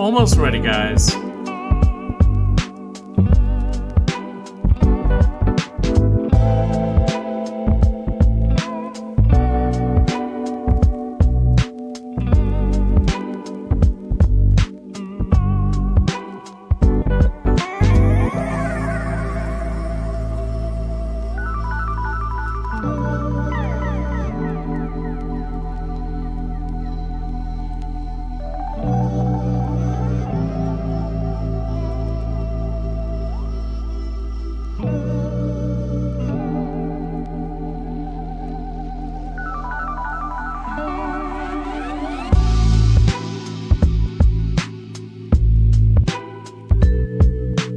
Almost ready, guys.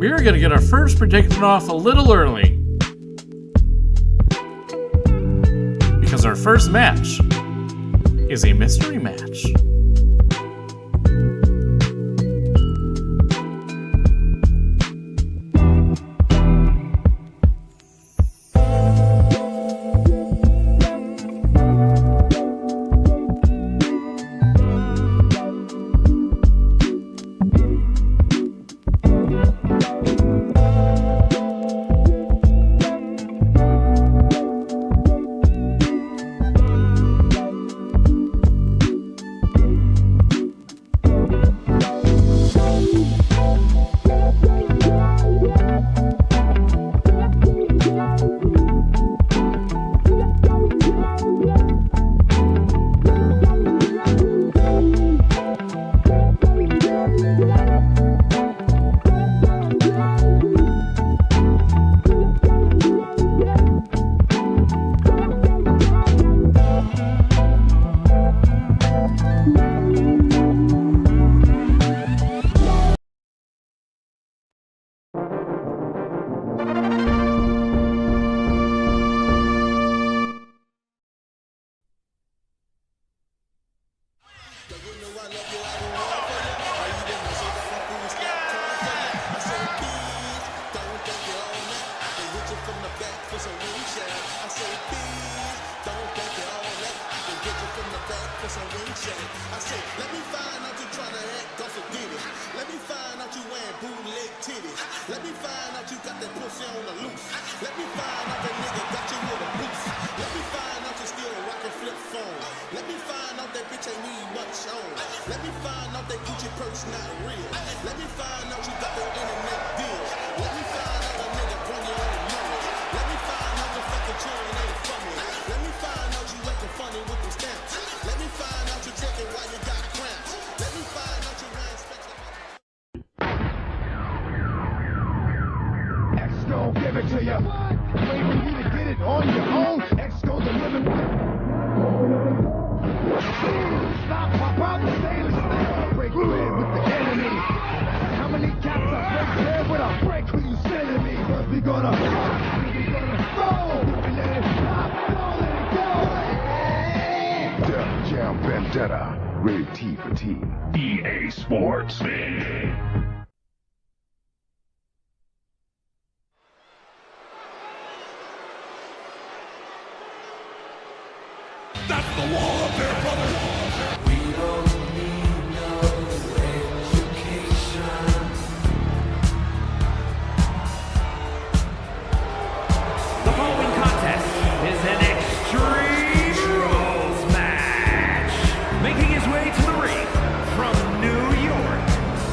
We're going to get our first prediction off a little early. Because our first match is a mystery match. Rated T for T. EA Sports. That's the wall up there, brother. We don't need no education. The following contest is an extreme rules match. Making his way to the ring from New York,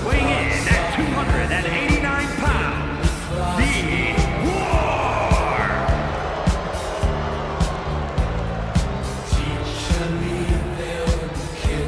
weighing in at 289 pounds, the War. Teacher me them kill.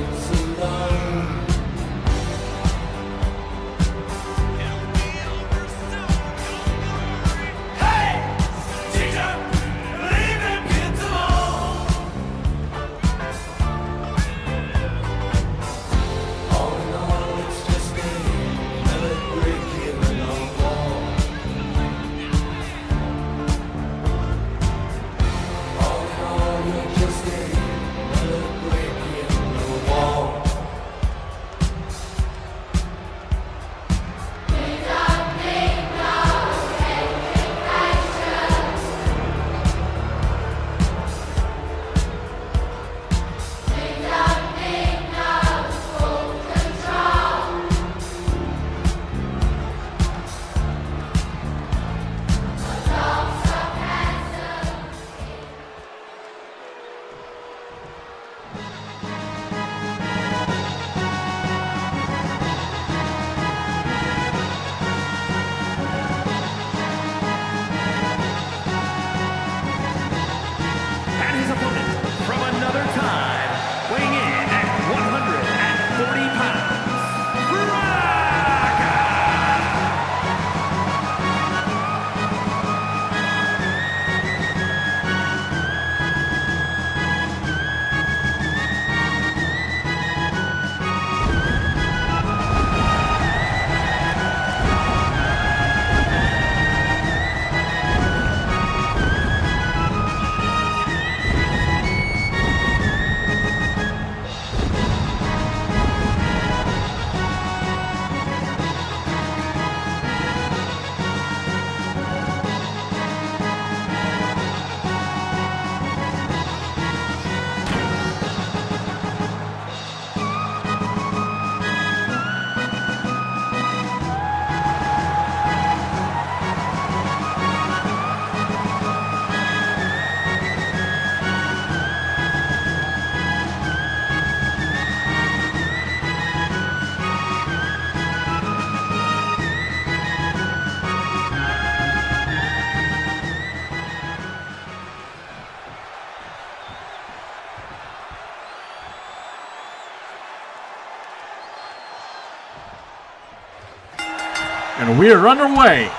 And we are underway.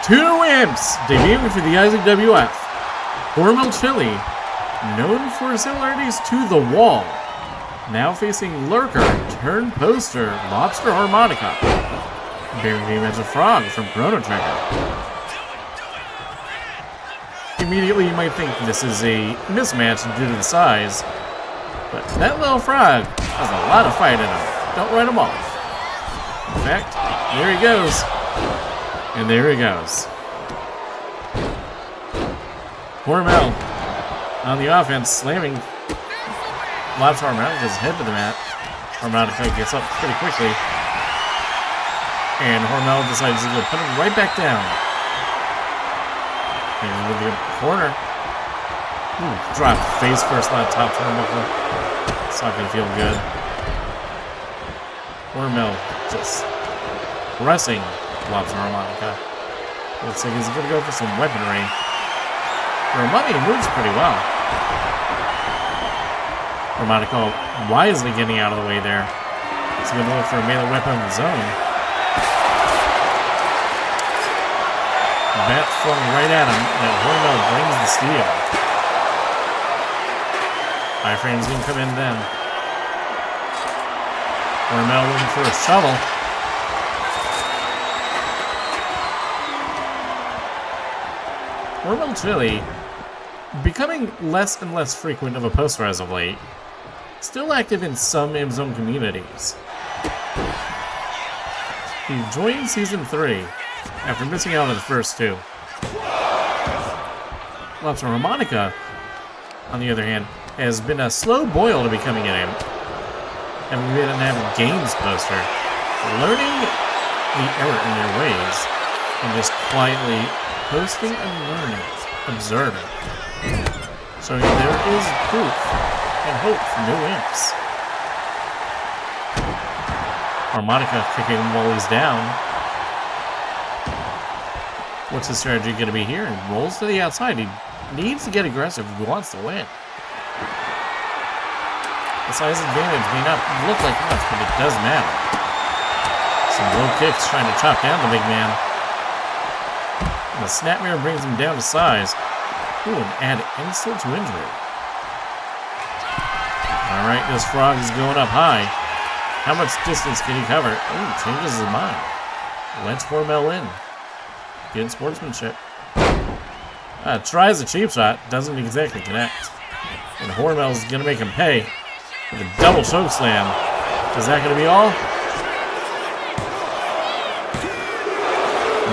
2 imps debuting for the IZWF. Hormel Chili, known for similarities to The Wall, now facing Lurker turned poster Lobster Harmonica, bearing the image of Frog from Chrono Trigger. Immediately you might think this is a mismatch due to the size, but that little frog has a lot of fight in him. Don't write him off. In fact, there he goes. And there he goes. Hormel on the offense, slamming Lobster Harmonica's head to the mat. Harmonica gets up pretty quickly. And Hormel decides to put him right back down. And with the corner. Ooh, drop face first, that top turnbuckle. It's not going to feel good. Hormel just pressing Lobster Harmonica. Looks like he's going to go for some weaponry. Mummy moves pretty well. Harmonica wisely getting out of the way there. He's going to look for a melee weapon of his own. Bat flung right at him, and Hormel brings the steel. Iframe's going to come in then. Hormel looking for a shovel. Hormel Chili becoming less and less frequent of a poster as of late. Still active in some M-Zone communities. He joined Season 3 after missing out on the first 2. Lobster Harmonica, on the other hand, has been a slow boil to becoming an imp. Having been an games poster, learning the error in their ways, and just quietly posting and learning, observing. Showing there is proof and hope for new imps. Harmonica kicking him while he's down. What's his strategy going to be here? He rolls to the outside. He needs to get aggressive if he wants to win. The size advantage may not look like much, but it does matter. Some low kicks trying to chop down the big man. And the snapmare brings him down to size. Ooh, and add insult to injury. Alright, this frog is going up high. How much distance can he cover? Ooh, changes his mind. Lets Hormel in. Good sportsmanship. Tries a cheap shot, doesn't exactly connect. And Hormel's gonna make him pay with a double choke slam. Is that gonna be all?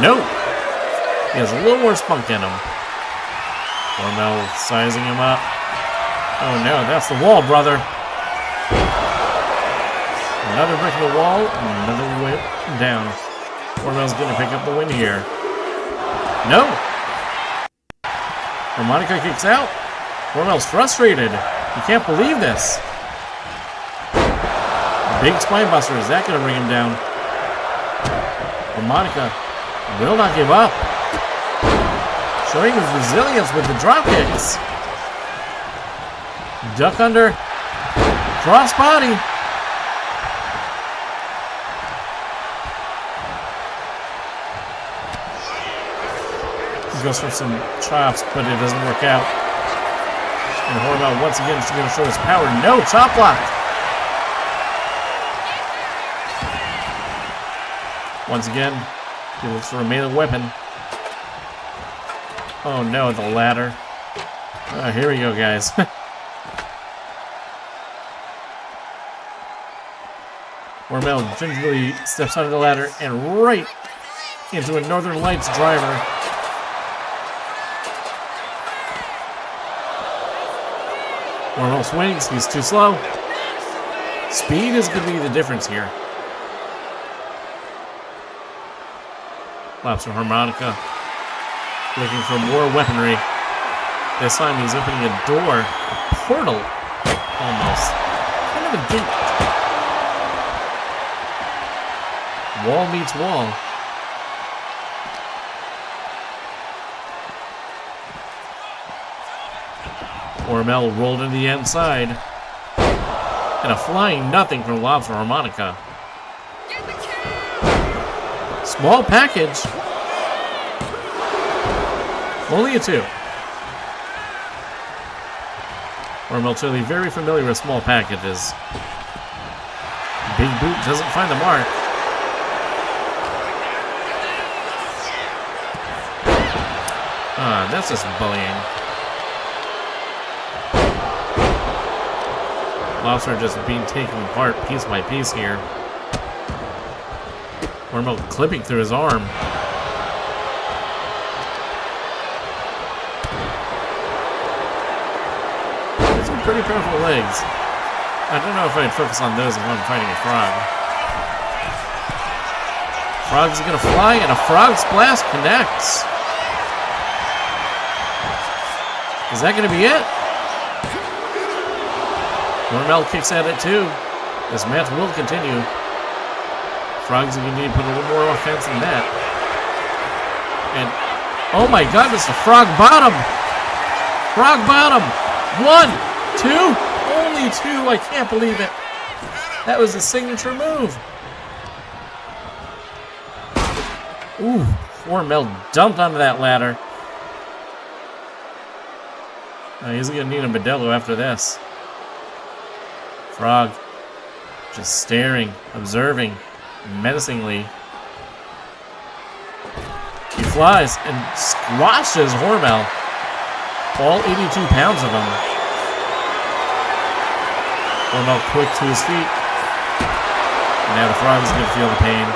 Nope. He has a little more spunk in him. Hormel sizing him up. Oh no, that's the wall, brother. Another brick in the wall, another whip down. Hormel's gonna pick up the win here. No! Harmonica kicks out. Hormel's frustrated. He can't believe this. Big spine buster, is that gonna bring him down? Harmonica will not give up. Showing his resilience with the drop kicks. Duck under. Cross body. He goes for some chops, but it doesn't work out. And Hormel once again is going to show his power. No, chop block. Once again, he looks for a melee weapon. Oh no, the ladder. Here we go, guys. Hormel gingerly steps under the ladder and right into a Northern Lights driver. Hormel swings, he's too slow. Speed is going to be the difference here. Lobster Harmonica looking for more weaponry. This time he's opening a door, a portal, almost. Kind of a gate. Wall meets wall. Hormel rolled to the inside. And a flying nothing from Lobster Harmonica. Small package. Only a 2. Hormel Chili very familiar with small packages. Big Boot doesn't find the mark. That's just bullying. Lobster just being taken apart piece by piece here. Hormel clipping through his arm. Some pretty powerful legs. I don't know if I'd focus on those if I'm fighting a frog. Frog's gonna fly, and a frog splash connects. Is that gonna be it? Hormel kicks at it too. This match will continue. Frog's gonna need to put a little more offense than that. And oh my god, it's a frog bottom! Frog bottom! 1, 2, only 2. I can't believe it. That was his signature move. Ooh, Hormel dumped onto that ladder. He's gonna need a Modelo after this. Frog just staring, observing, menacingly. He flies and squashes Hormel. All 82 pounds of him. Hormel quick to his feet. And now the Frog's gonna feel the pain.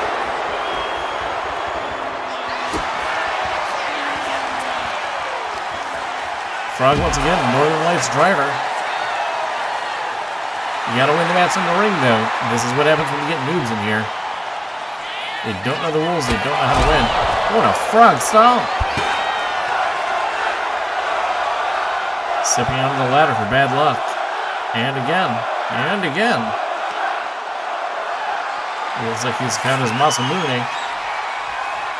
Frog once again, Northern Lights driver. You gotta win the match in the ring though. This is what happens when you get noobs in here. They don't know the rules, they don't know how to win. What a frog stomp! Stepping onto the ladder for bad luck. And again. And again. It looks like he's found his Masamune.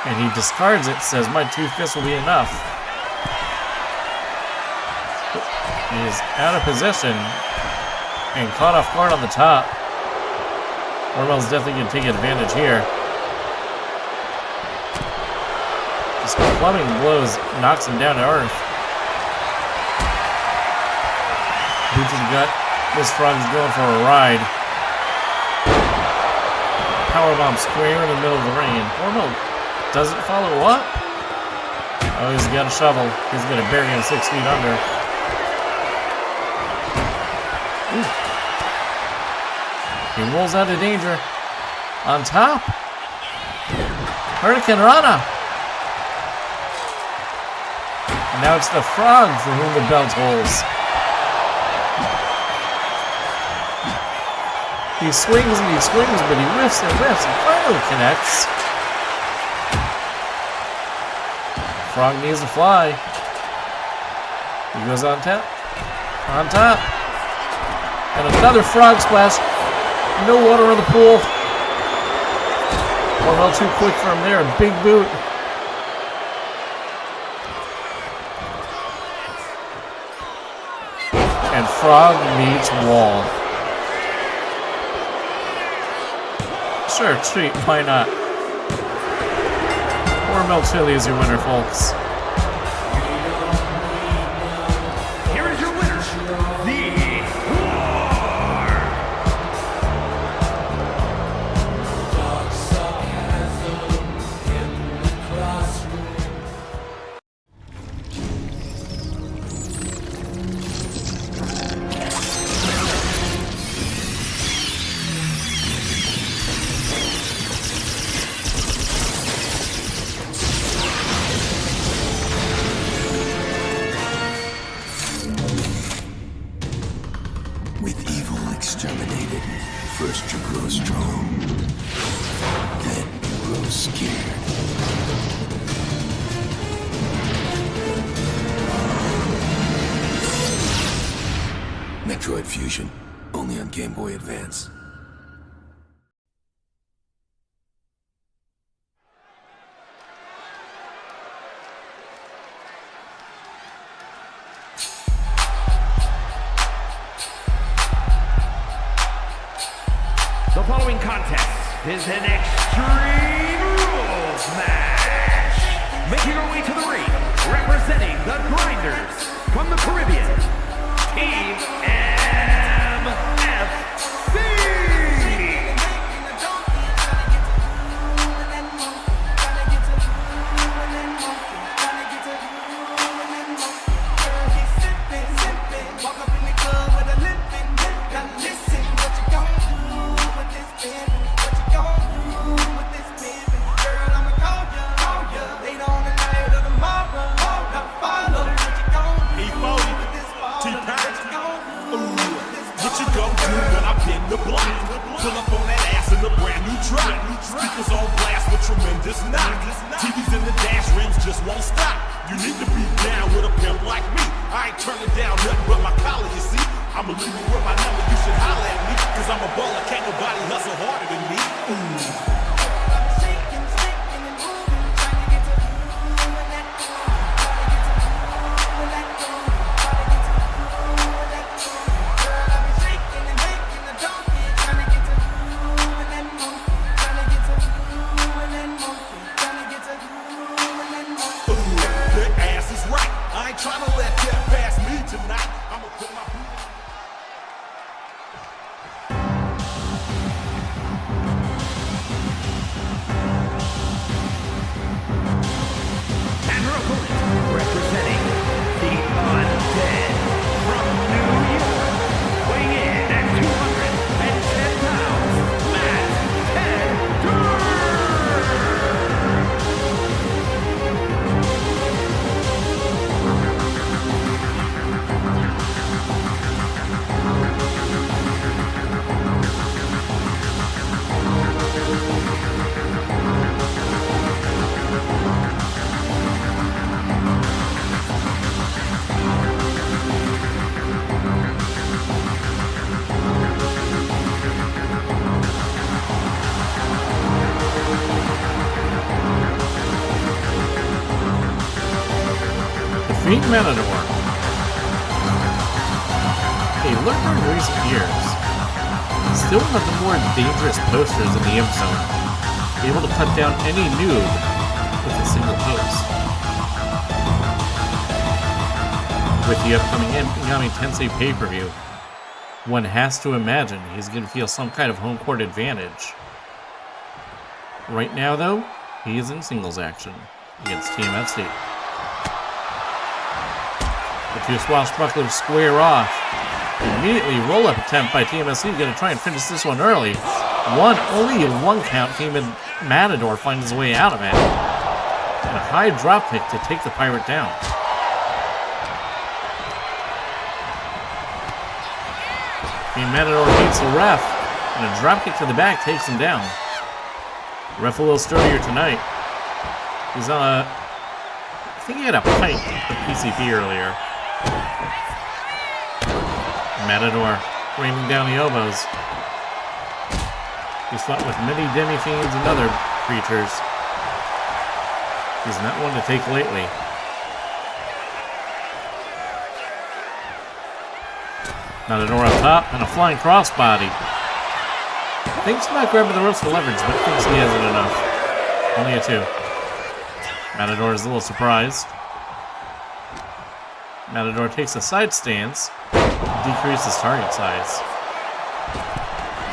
And he discards it, says my 2 fists will be enough. He is out of position and caught off guard on the top. Hormel's definitely going to take advantage here. Just plumbing blows knocks him down to earth. Boots in the gut. This frog is going for a ride. Powerbomb square in the middle of the ring. And Hormel doesn't follow up. Oh, he's got a shovel. He's going to bury him 6 feet under. Ooh. He rolls out of danger. On top. Hurricane Rana. And now it's the frog for whom the belt holds. He swings and he swings, but he whiffs and whiffs and finally connects. Frog needs to fly. He goes on top. On top. And another frog splash. No water in the pool. Hormel too quick for him there. A big boot. And frog meets wall. Sure, treat. Why not? Hormel Chili is your winner, folks. Here is your winner, the exterminated. First you grow strong, then you grow scared. Metroid Fusion, only on Game Boy Advance. The following contest is an Extreme Rules match. Making her way to the ring, representing the Grinders from the Caribbean, TMFC. The block. Pull up on that ass in a brand new truck. Speakers on blast with tremendous knock. TVs in the dash rims just won't stop. You need to be down with a pimp like me. I ain't turning down nothing but my collar, you see. I'ma leave you with my number, you should holler at me. Cause I'm a baller, can't nobody hustle harder than me. Fiend Matador. A lurker in recent years. Still one of the more dangerous posters in the M Zone. Able to cut down any noob with a single post. With the upcoming Yami Tensei pay-per-view, one has to imagine he's going to feel some kind of home court advantage. Right now, though, he is in singles action against TMFC. The two swashbucklers square off. Immediately roll-up attempt by TMFC, going to try and finish this one early. Only in one count came in. Matador finds his way out of it. And a high drop kick to take the Pirate down. And Matador beats the ref, and a drop kick to the back takes him down. Ref a little sturdier tonight. He's on a... I think he had a pint of PCP earlier. Matador raining down the elbows. He's fought with many demi-fiends and other creatures. He's not one to take lightly. Matador up top and a flying crossbody. Thinks about grabbing the ropes for leverage, but thinks he hasn't enough. Only a 2. Matador is a little surprised. Matador takes a side stance, decreases target size.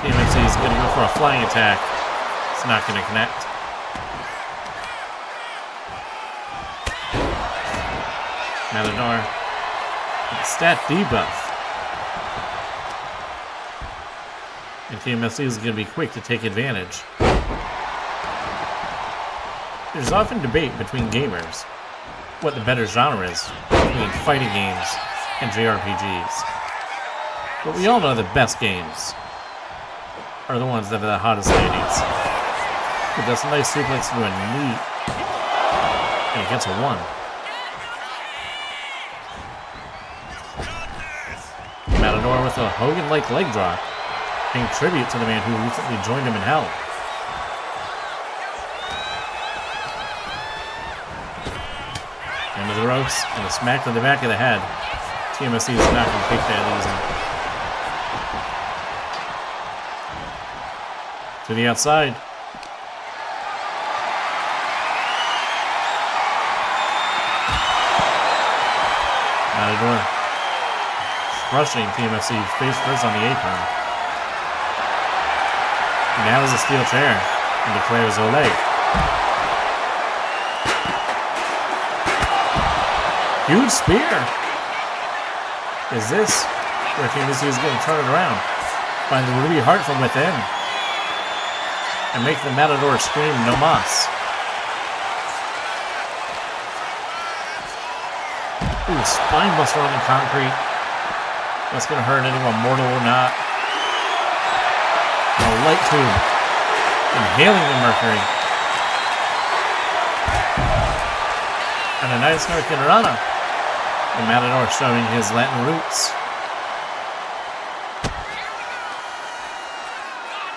TMFC is going to go for a flying attack. It's not going to connect. Matador with a stat debuff. And TMFC is going to be quick to take advantage. There's often debate between gamers what the better genre is between fighting games and JRPGs. But we all know the best games are the ones that have the hottest ladies. But that's a nice suplex to a knee. And he gets a 1. Matador with a Hogan-like leg drop, paying tribute to the man who recently joined him in hell. Into the ropes, and a smack to the back of the head. TMFC is not going to take that easy. To the outside. Matador crushing TMFC face first on the apron. Now is a steel chair and declares Olay. Huge spear. Is this where TMFC is going to turn it around? Find the ruby heart from within and make the Matador scream no mas. Ooh, spine buster on the concrete. That's going to hurt anyone, mortal or not. A light tube. Inhaling the mercury. And a nice Hurricane Rana. The Matador showing his Latin roots.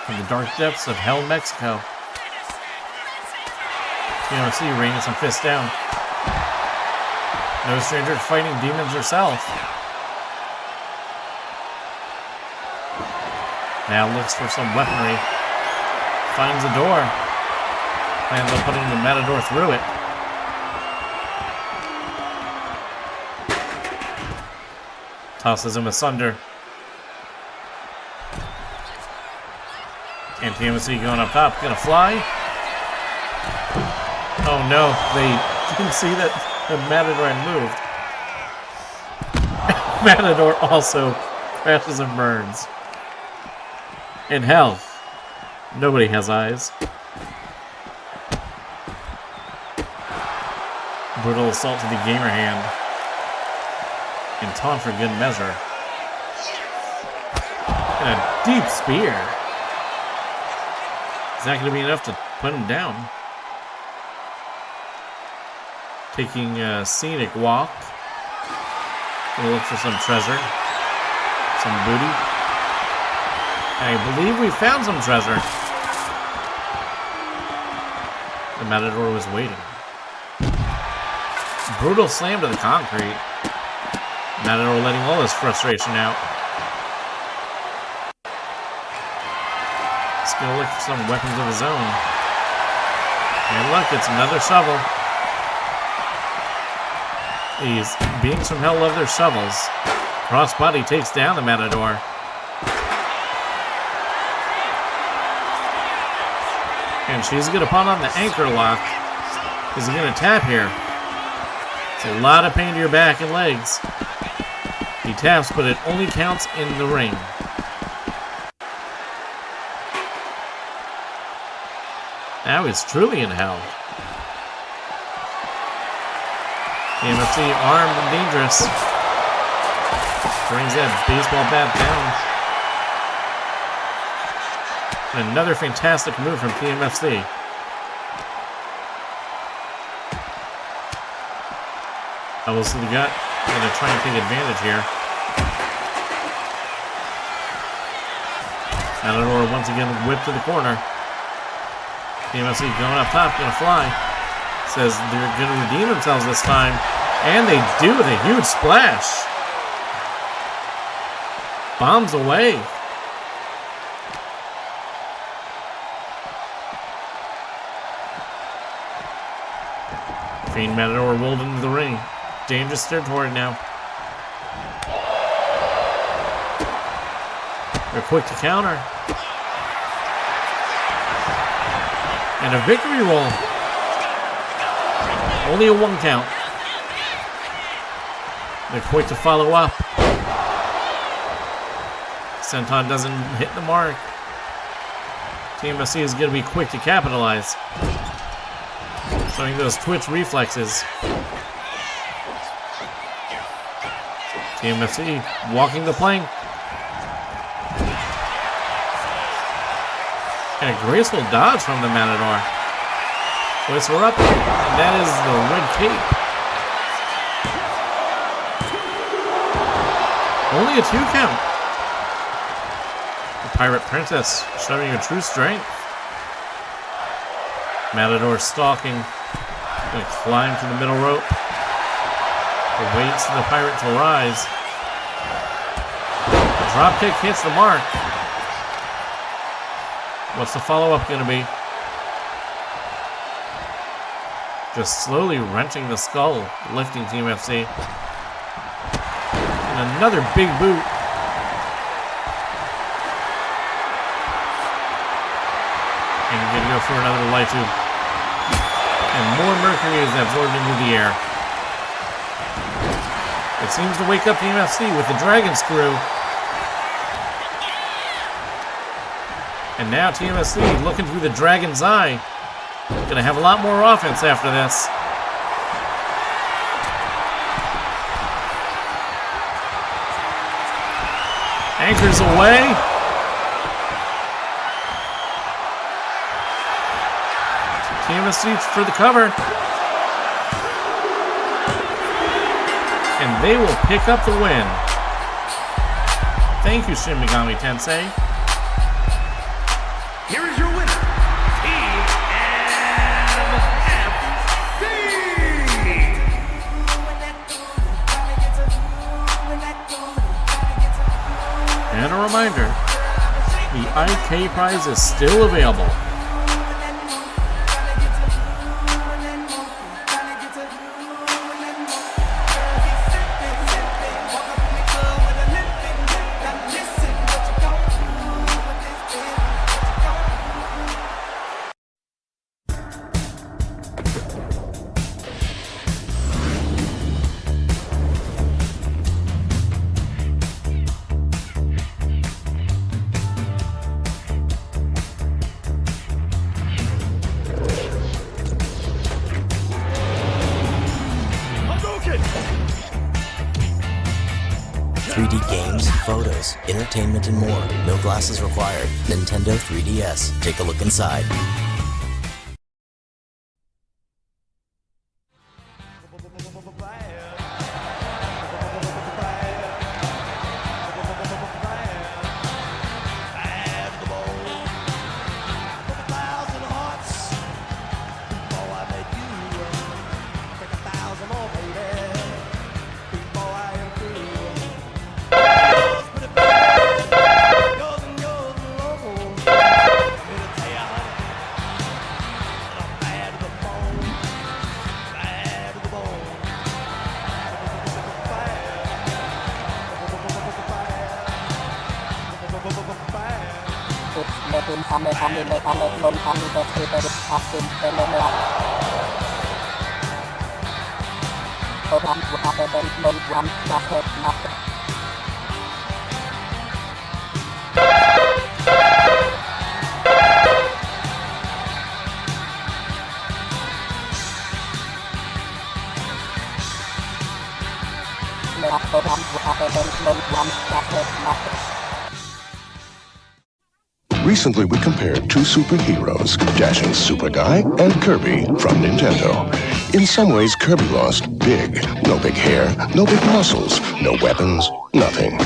From the dark depths of hell, Mexico. TMFC raining some fists down. No stranger to fighting demons herself. Now looks for some weaponry. Finds a door. Plans on putting the Matador through it. Tosses him asunder. And TMFC going up top. Gonna fly. Oh no, they didn't see that the Matador had moved. Matador also crashes and burns. In hell, nobody has eyes. Brutal assault to the gamer hand. And taunt for good measure. And a deep spear. Is that going to be enough to put him down? Taking a scenic walk. Gonna look for some treasure. Some booty. I believe we found some treasure. The Matador was waiting. Brutal slam to the concrete. Matador letting all his frustration out. He's gonna look for some weapons of his own. And look, it's another shovel. These beings from hell love their shovels. Crossbody takes down the Matador. And she's going to put on the anchor lock. Is he going to tap here? It's a lot of pain to your back and legs. He taps, but it only counts in the ring. Now he's truly in hell. TMFC armed and dangerous. Brings that baseball bat down. Another fantastic move from TMFC. Elbows to the gut. Gonna try and take advantage here. Matador once again whipped to the corner. TMFC going up top, gonna fly. Says they're gonna redeem themselves this time. And they do with a huge splash. Bombs away. Fiend Matador rolled into the ring. Dangerous territory now. They're quick to counter. And a victory roll. Only a 1 count. They're quick to follow up. Senton doesn't hit the mark. TMFC is going to be quick to capitalize. Showing those twitch reflexes. TMFC walking the plank. And a graceful dodge from the Matador. Twists her up, and that is the red cape. Only a 2 count. The Pirate Princess showing her true strength. Matador stalking. Gonna climb to the middle rope. Awaits the Pirate to rise. The drop kick hits the mark. What's the follow-up gonna be? Just slowly wrenching the skull, lifting TMFC. another big boot. And you're gonna go for another light tube. And more mercury is absorbed into the air. It seems to wake up TMFC with the dragon screw. And now TMFC looking through the dragon's eye. Gonna have a lot more offense after this. Anchors away. TMFC for the cover. And they will pick up the win. Thank you, Shin Megami Tensei. Here is your winner, TMFC! And a reminder, the IK prize is still available. Games, photos, entertainment, and more. No glasses required. Nintendo 3DS. Take a look inside. Recently, we compared two superheroes, Dashing Super Guy and Kirby from Nintendo. In some ways, Kirby lost big. No big hair, no big muscles, no weapons, nothing.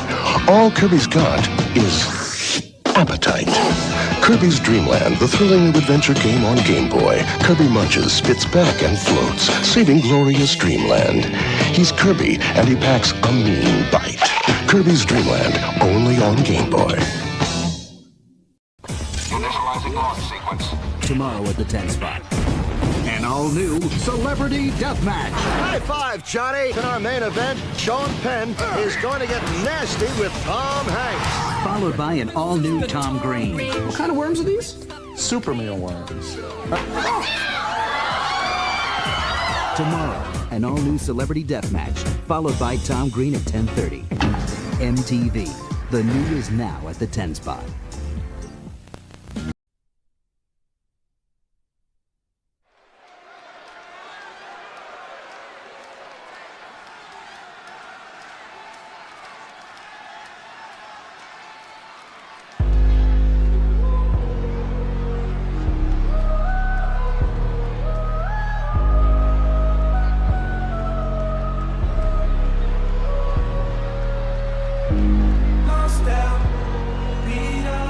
All Kirby's got is appetite. Kirby's Dream Land, the thrilling new adventure game on Game Boy. Kirby munches, spits back, and floats, saving glorious Dreamland. He's Kirby, and he packs a mean bite. Kirby's Dream Land, only on Game Boy. Initializing launch sequence. Tomorrow at the 10 spot. An all-new Celebrity Deathmatch. High five, Johnny! In our main event, Sean Penn is going to get nasty with Tom Hanks. Followed by an all-new Tom Green. What kind of worms are these? Super mealworms. Tomorrow, an all-new Celebrity Deathmatch. Followed by Tom Green at 10:30. MTV. The new is now at the 10 spot. Lost out, beat up.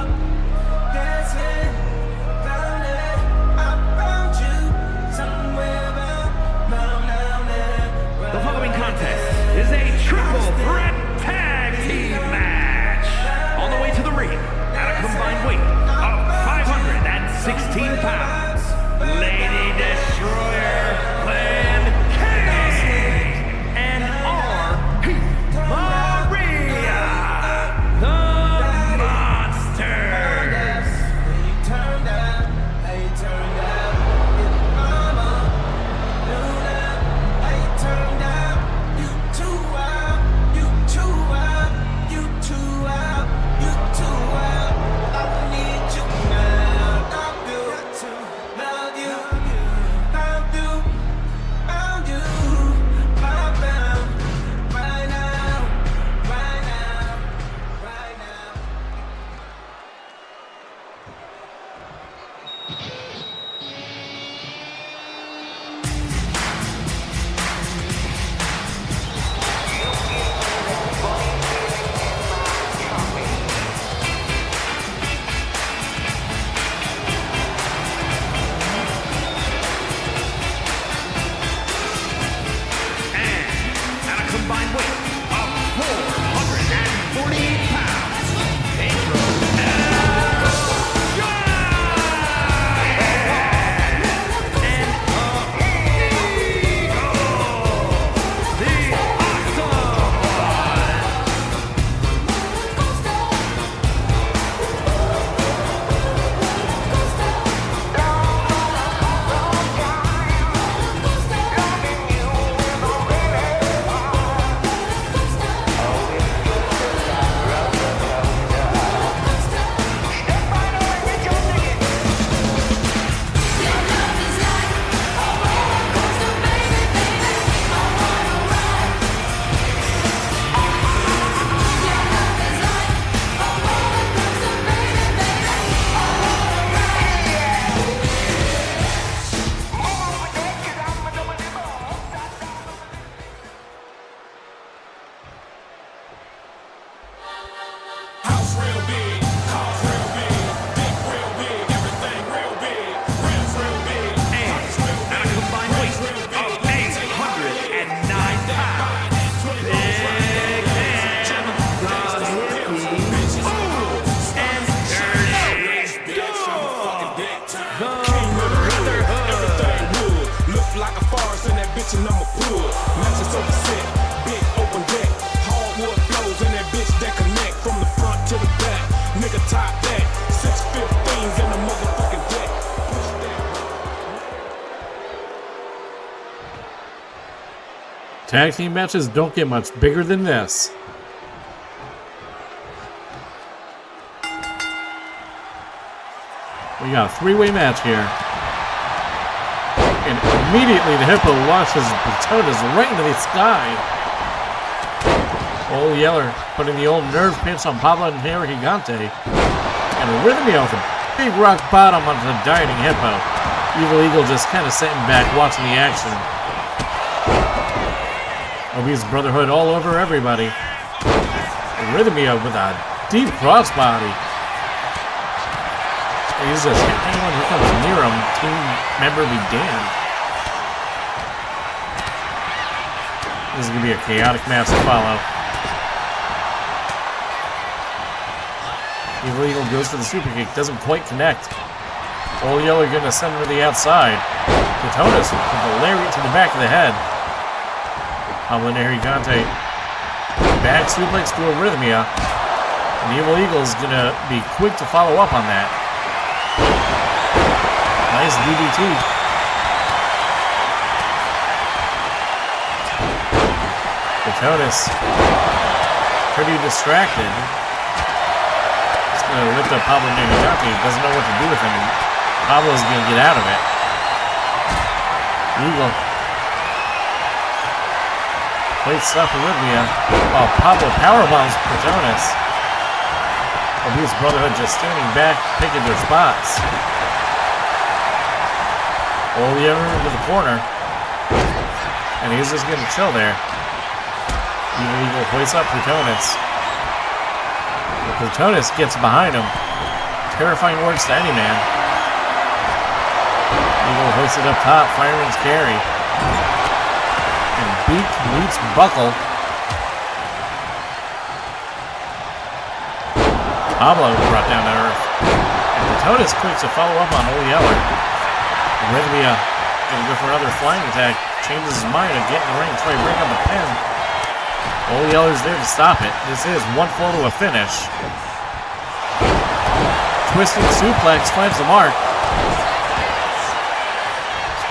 Tag team matches don't get much bigger than this. We got a three-way match here. And immediately the Hippo launches Plutonis right into the sky. Old Yeller putting the old nerve pinch on Pablo and Nergigante. And Arrhythmia with a big rock bottom onto the dieting Hippo. Evil Eagle just kind of sitting back watching the action. Obese Brotherhood all over everybody. Arrhythmia with a deep crossbody. He's just anyone who comes near him, team member be damned. This is going to be a chaotic match to follow. Evil Eagle goes for the super kick, doesn't quite connect. Old Yeller going to send him to the outside. Plutonis with the lariat to the back of the head. Pablo Nergigante back suplex to Arrhythmia. And Evil Eagle is going to be quick to follow up on that. Nice DDT. Plutonis pretty distracted. He's going to lift up Pablo Nergigante. Doesn't know what to do with him. Pablo's going to get out of it. Eagle plates up Arrhythmia while Pablo powerbombs Plutonis. Obese Brotherhood just standing back, picking their spots. Old Yeller into the corner. And he's just going to chill there. Evil Eagle hoists up Plutonis. Plutonis gets behind him. Terrifying words to any man. Eagle hoists it up top, fireman's carry. And beak meets buckle. Pablo brought down to earth. And Plutonis quick to follow up on Old Yeller. Arrhythmia gonna go for another flying attack. Changes his mind and get in the ring, try to break on the pin. Old Yeller's there to stop it. This is one fall to a finish. Twisting suplex finds the mark.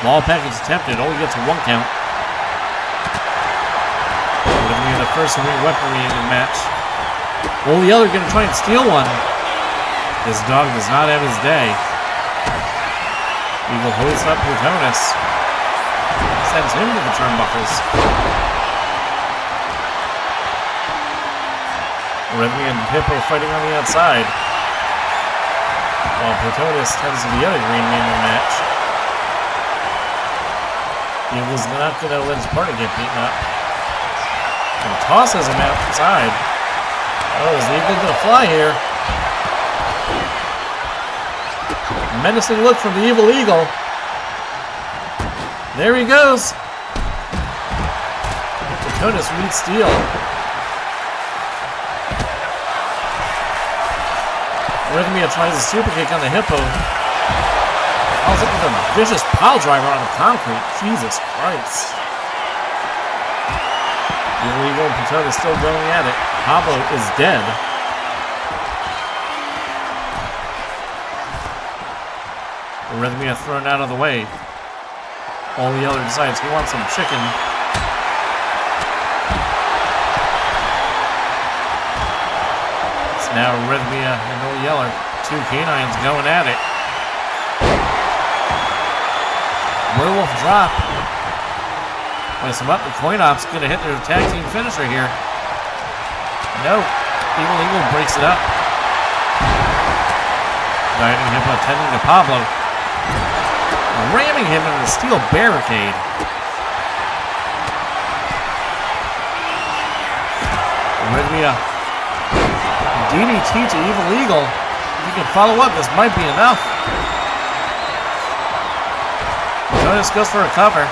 Small package attempted, only gets a 1 count. Arrhythmia the first ring weaponry in the match. Old Yeller gonna try and steal one. This dog does not have his day. Eagle hoists up Plutonis. Sends him to the turnbuckles. Arrhythmia and Hippo fighting on the outside. While Plutonis tends to the other green man in the match. Eagle's not going to let his partner get beaten up. And tosses him outside. Oh, is the Eagle going to fly here? Menacing look from the Evil Eagle. There he goes. Plutonis meets steel. Arrhythmia tries a super kick on the Hippo. Follows up with a vicious pile driver on the concrete. Jesus Christ. Evil Eagle and Plutonis still going at it. Pablo is dead. Arrhythmia thrown out of the way. Old Yeller decides he wants some chicken. It's now Arrhythmia and Old Yeller. Two canines going at it. Werewolf drop. Place him up. The coin op's going to hit their tag team finisher here. No. Evil Eagle breaks it up. Dieting Hippo tending to Pablo. Ramming him into the steel barricade. Arrhythmia. DDT to Evil Eagle. If you can follow up, this might be enough. Joan goes for a cover.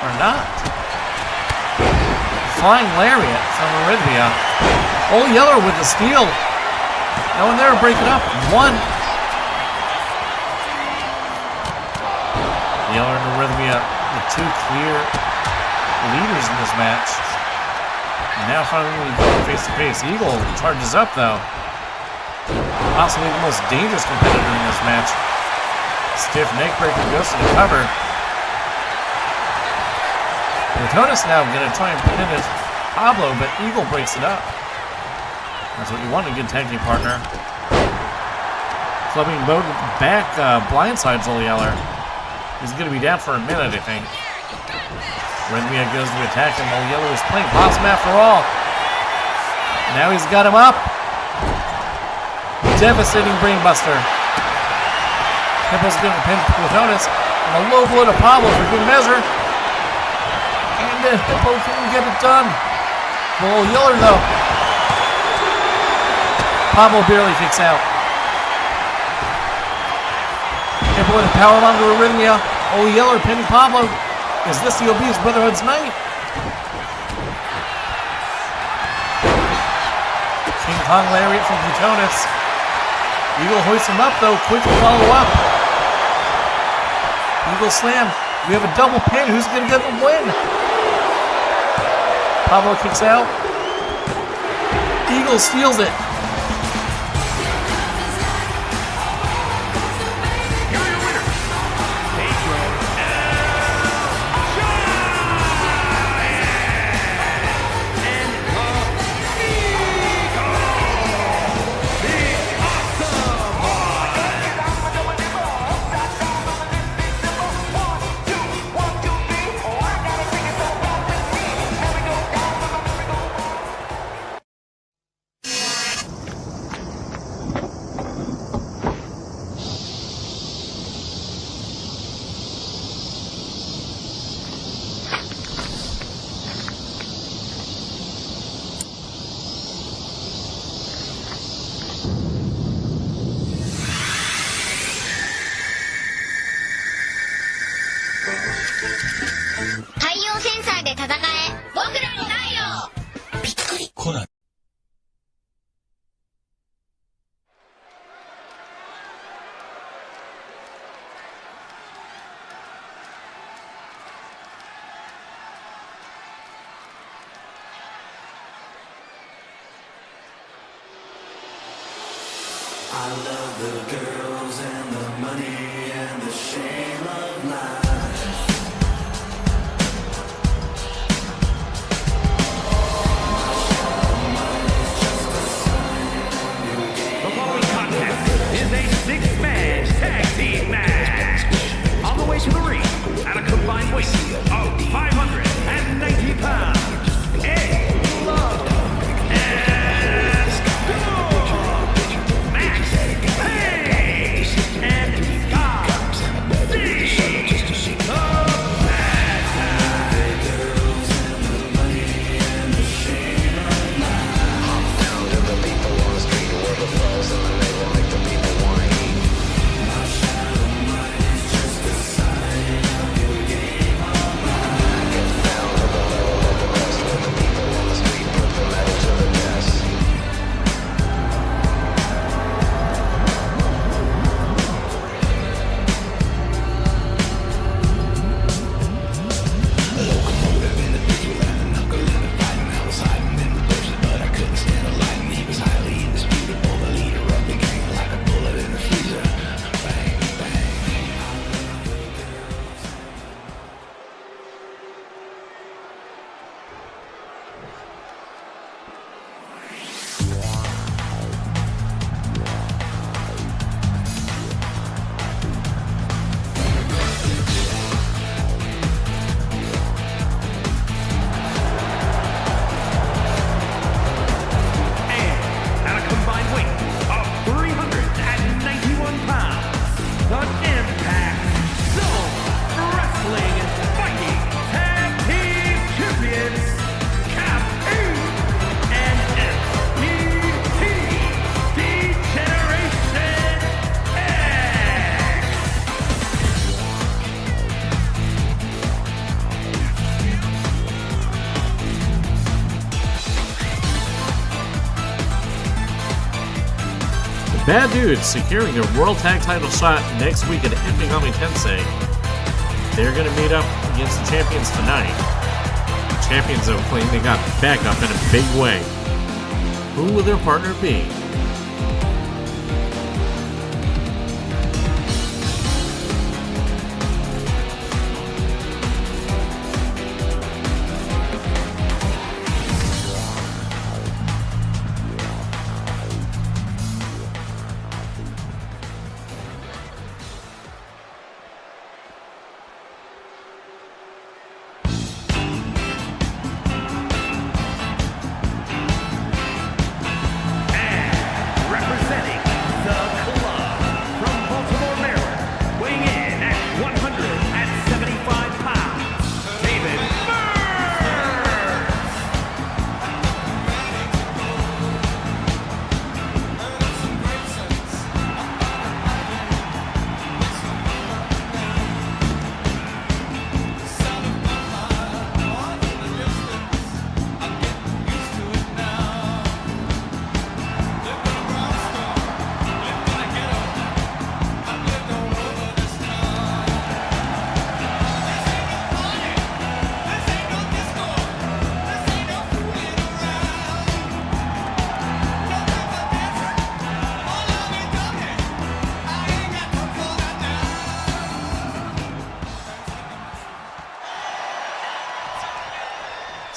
Or not. Flying lariat from Arrhythmia. Old Yeller with the steel. No one there to break it up. One. Yeller and Arrhythmia, the two clear leaders in this match. And now finally going face to face. Eagle charges up though. Possibly the most dangerous competitor in this match. Stiff neckbreaker goes to the cover. Plutonis now going to try and finish Pablo, but Eagle breaks it up. That's what you want in a good tag team partner. Clubbing both back, blindsides Old Yeller. He's going to be down for a minute, I think. Arrhythmia goes to attack him. Old Yeller is playing possum after all. Now he's got him up. Devastating brainbuster. Hippo's going to pin Plutonis. And a low blow to Pablo for good measure. And Hippo couldn't get it done. Well, Old Yeller, though. Pablo barely kicks out. Hippo with a powerbomb to Arrhythmia. Old Yeller pinning Pablo. Is this the Obese Brotherhood's night? King Kong lariat from Plutonis. Eagle hoists him up though. Quick follow up. Eagle slam. We have a double pin. Who's going to get the win? Pablo kicks out. Eagle steals it. I love the girls and the money and the shame of life. The following contest is a six-man tag team match. On the way to the ring, at a combined weight of 590 pounds, A Love and Max Page and God C. Bad Dudes securing their World Tag Title shot next week at F.U.C.K. Tensei. They're going to meet up against the champions tonight. The champions, though, claim they got back up in a big way. Who will their partner be?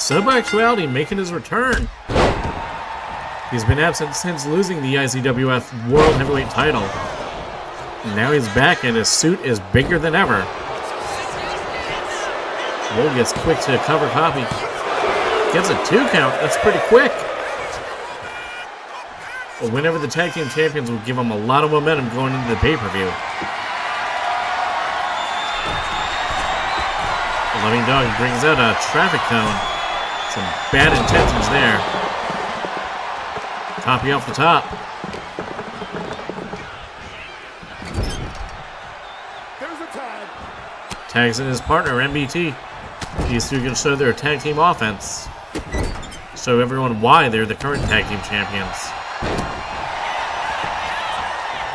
Subactuality making his return. He's been absent since losing the IZWF World Heavyweight title. And now he's back and his suit is bigger than ever. Bull gets quick to cover Copy. Gets a 2 count. That's pretty quick. But whenever the tag team champions will give him a lot of momentum going into the pay-per-view. The Loving Dog brings out a traffic cone. Some bad intentions there. Copy off the top. Tags in his partner, MBT. These two can show their tag team offense. Show everyone why they're the current tag team champions.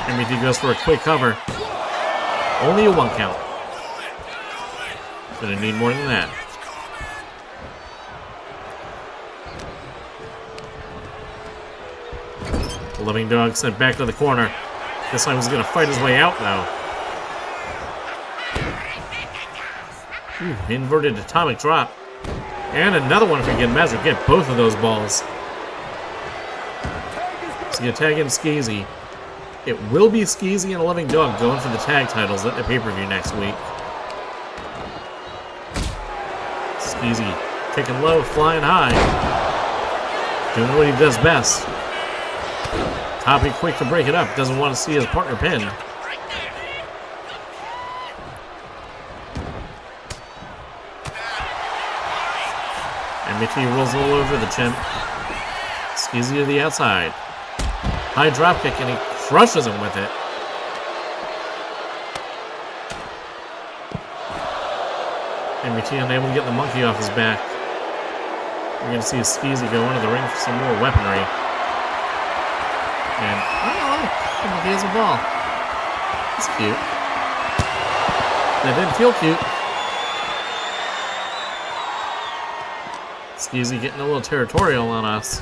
MBT goes for a quick cover. Only a 1 count. Gonna need more than that. The Loving Dog sent back to the corner. This time he's gonna fight his way out though. Ooh, inverted atomic drop. And another one if he can measure. Get both of those balls. He's gonna tag in Skeezy. It will be Skeezy and a Loving Dog going for the tag titles at the pay-per-view next week. Skeezy kicking low, flying high. Doing what he does best. Copy quick to break it up. Doesn't want to see his partner pinned. MBT rolls all over the chimp. Skeezy to the outside. High drop kick and he crushes him with it. MBT unable to get the monkey off his back. We're going to see Skeezy go into the ring for some more weaponry. And, oh, MBT has a ball. That's cute. That didn't feel cute. Skeezy getting a little territorial on us.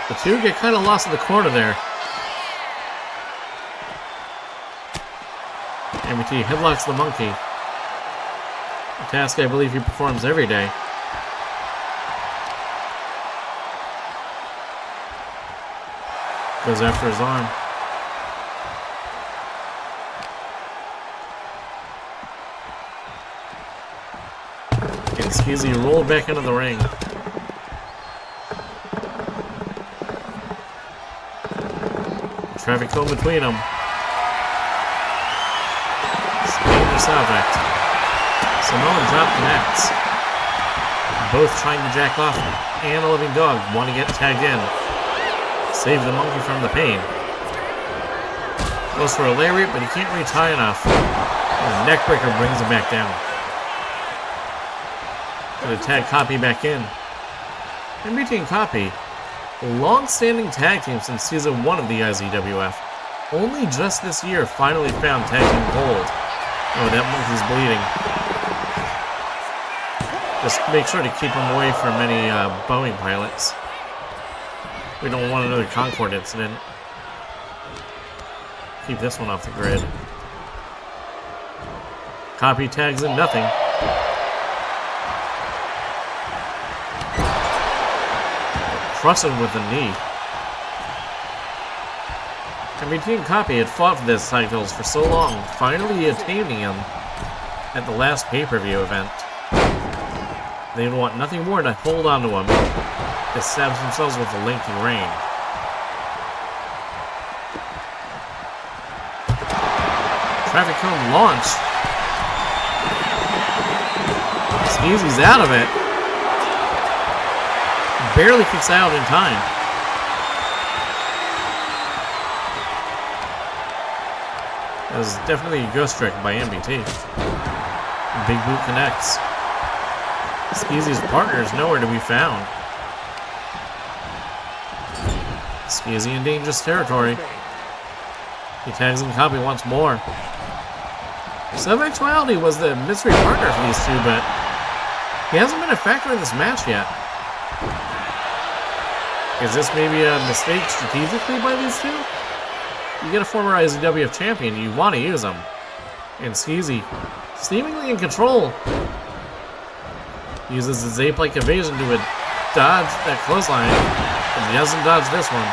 The two get kind of lost in the corner there. MBT headlocks the monkey. A task I believe he performs every day. Goes after his arm. And Skeezy rolled back into the ring. Traffic cone between them. Dangerous object. Samoan drop connects. Both trying to jack off, and a Loving Dog want to get tagged in. Save the monkey from the pain. Goes for a lariat, but he can't reach high enough. And the neckbreaker brings him back down. Gonna tag Copy back in. MBT and Copy, long-standing tag team since season 1 of the IZWF. Only just this year finally found tag team gold. Oh, that monkey's bleeding. Just make sure to keep him away from any Boeing pilots. We don't want another Concorde incident. Keep this one off the grid. Copy tags in nothing. Crushing with the knee. MBT and Copy had fought for this titles for so long, finally attaining them at the last pay-per-view event. They want nothing more to hold on to him. They stab themselves with a lengthy reign. Traffic cone launch. Skeezy's out of it. Barely kicks out in time. That was definitely a ghost trick by MBT. Big boot connects. Skeezy's partner is nowhere to be found. Skeezy in dangerous territory. He tags in Copy once more. Subactuality was the mystery partner for these two, but he hasn't been a factor in this match yet. Is this maybe a mistake strategically by these two? You get a former IZWF champion, you want to use him. And Skeezy, seemingly in control, uses his ape-like evasion to dodge that clothesline, and he doesn't dodge this one.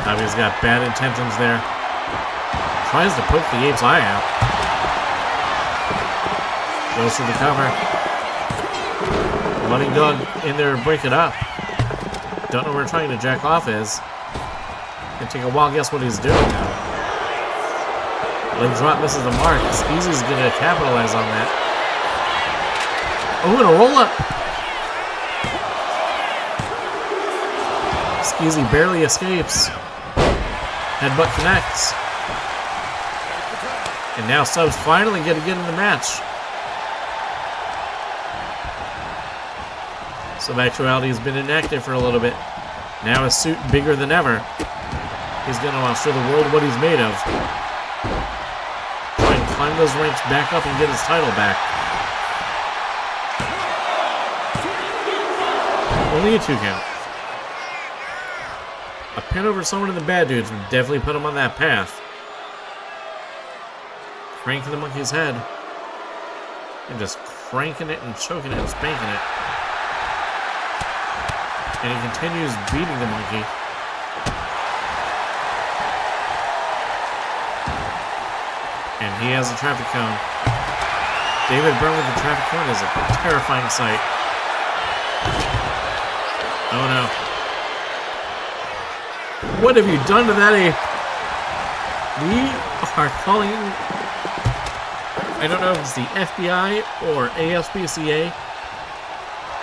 Bobby's got bad intentions there. Tries to poke the ape's eye out. Goes for the cover. Running dog in there to break it up. Don't know where trying to jack off is. Can take a wild guess what he's doing now. Leg drop misses the mark. Skeezy's gonna capitalize on that. Oh, and a roll up. Skeezy barely escapes. Headbutt connects. And now Sub's finally gonna get in the match. Sub-actuality has been inactive for a little bit. Now his suit bigger than ever. He's going to show the world what he's made of. Try and climb those ranks back up and get his title back. Only a 2 count. A pin over someone in the bad dudes would definitely put him on that path. Cranking the monkey's head. And just cranking it and choking it and spanking it. And he continues beating the monkey. And he has a traffic cone. David Byrne with the traffic cone is a terrifying sight. Oh no. What have you done to that ape? We are calling, I don't know if it's the FBI or ASPCA,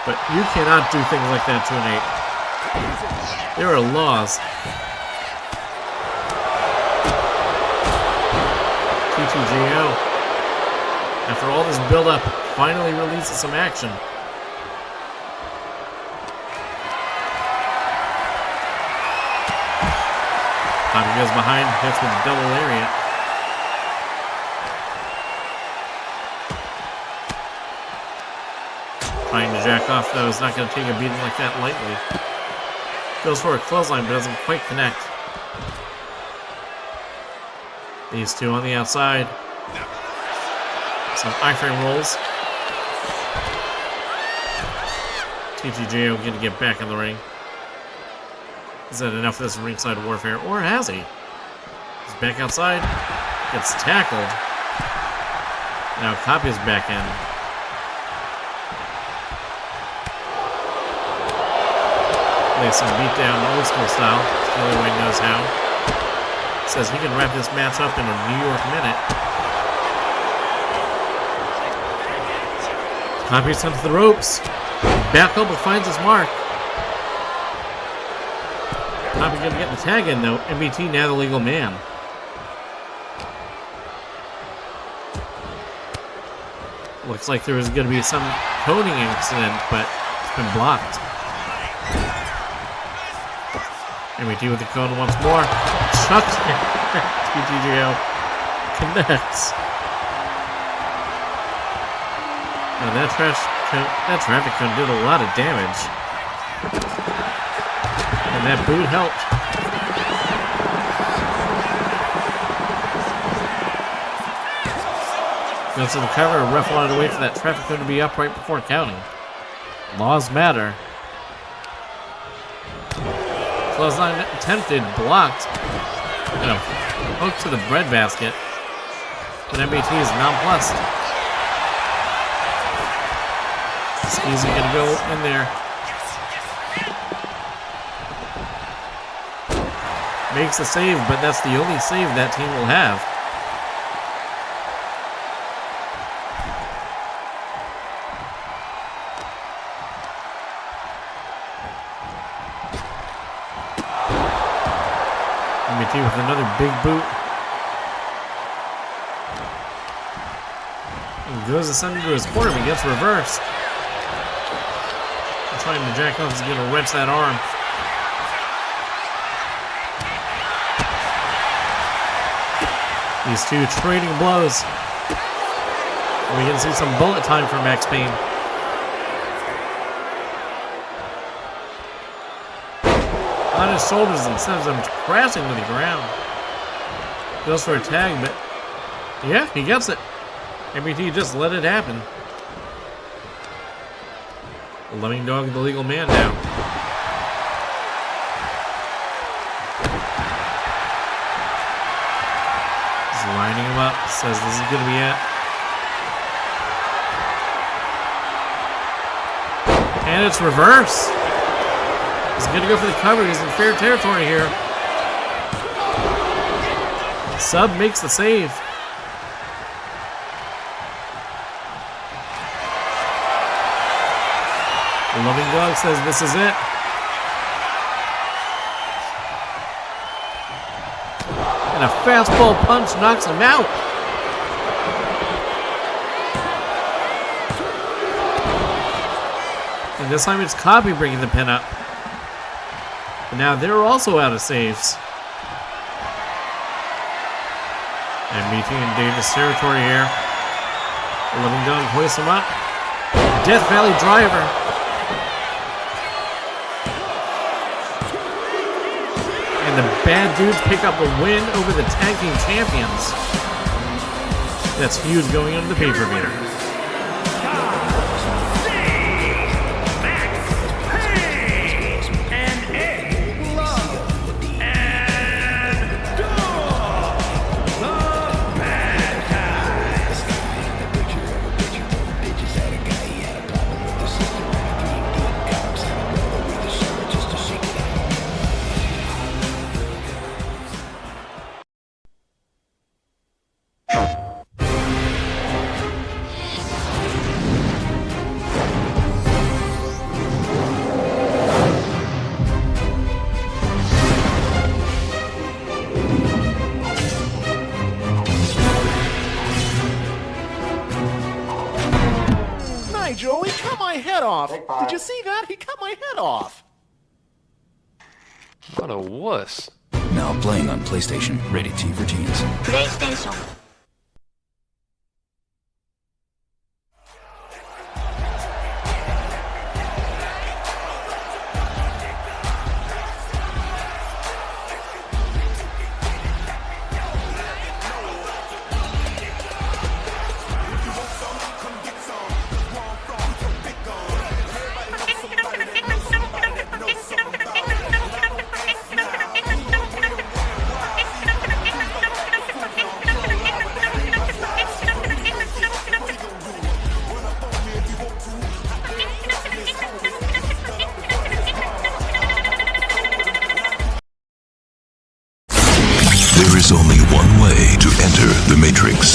but you cannot do things like that to an ape. There are laws. TTGO, after all this build-up, finally releases some action. Bobby goes behind, hits with a double lariat. Trying to jack off, though, is not going to take a beating like that lightly. Goes for a clothesline, but doesn't quite connect. These two on the outside. Some iframe rolls. TTJO going to get back in the ring. Is that enough of this ringside warfare, or has he? He's back outside. Gets tackled. Now Copy's back in. Lays some beatdown old school style. It's the only way he knows how. Says he can wrap this match up in a New York minute. Copy sent to the ropes. Back up but finds his mark. Copy gonna get the tag in though. MBT now the legal man. Looks like there was gonna be some coning incident, but it's been blocked. MBT with the cone once more. Chucked it. TTGO connects. Now that traffic cone did a lot of damage. And that boot helped. Goes to the cover. Ref wanted to wait for that traffic cone to be up right before counting. Laws matter. Clothesline attempted, blocked. Hook to the breadbasket. But MBT is nonplussed. Skeezy gonna go in there. Makes a save, but that's the only save that team will have. MBT with another big boot. And goes to send him to his corner, but gets reversed. Trying to jack off is going to wrench that arm. These two trading blows. We're going to see some bullet time for Max Payne. on his shoulders and sends him crashing to the ground. Goes for a tag, but yeah, he gets it. MBT just let it happen. Lemming Dog, the legal man now. He's lining him up, says this is going to be it. And it's reverse. He's going to go for the cover. He's in fair territory here. Sub makes the save. Loving Dog says this is it. And a fastball punch knocks him out. And this time it's Copy bringing the pin up. But now they're also out of saves. And meeting in Davis territory here. Loving Dog hoists him up. Death Valley Driver. And the Bad Dudes pick up a win over the Tag Team Champions. That's huge going into the pay-per-view. Joe, he cut my head off. Did you see that? He cut my head off. What a wuss. Now playing on PlayStation, rated T for teens. PlayStation.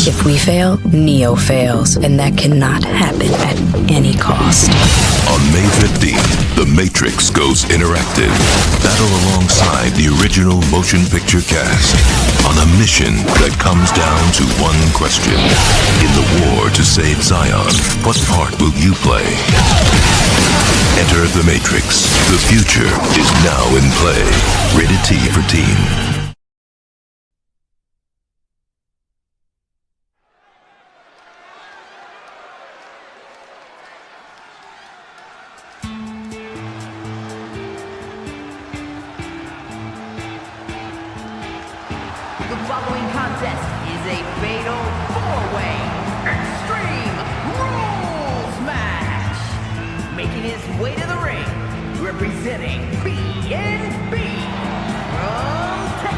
If we fail, Neo fails, and that cannot happen at any cost. On May 15th, The Matrix goes interactive. Battle alongside the original motion picture cast on a mission that comes down to one question. In the war to save Zion, what part will you play? Enter The Matrix. The future is now in play. Rated T for teen. Representing BNB from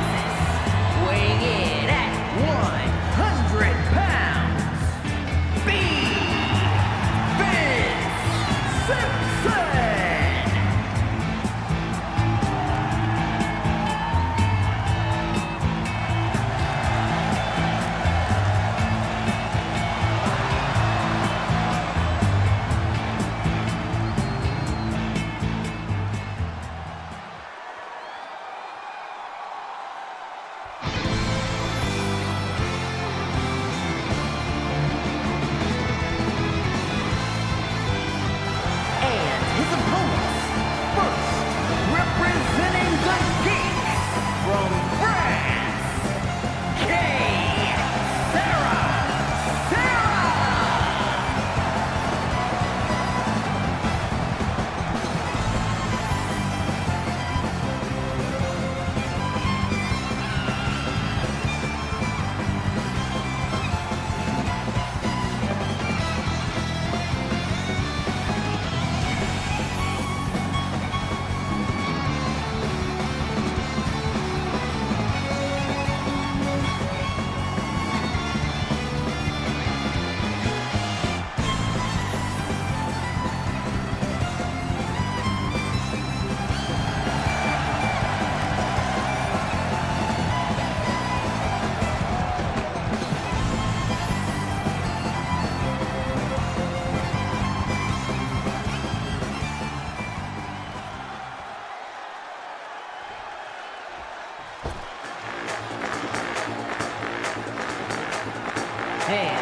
And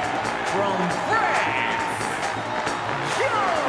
from France, Joan!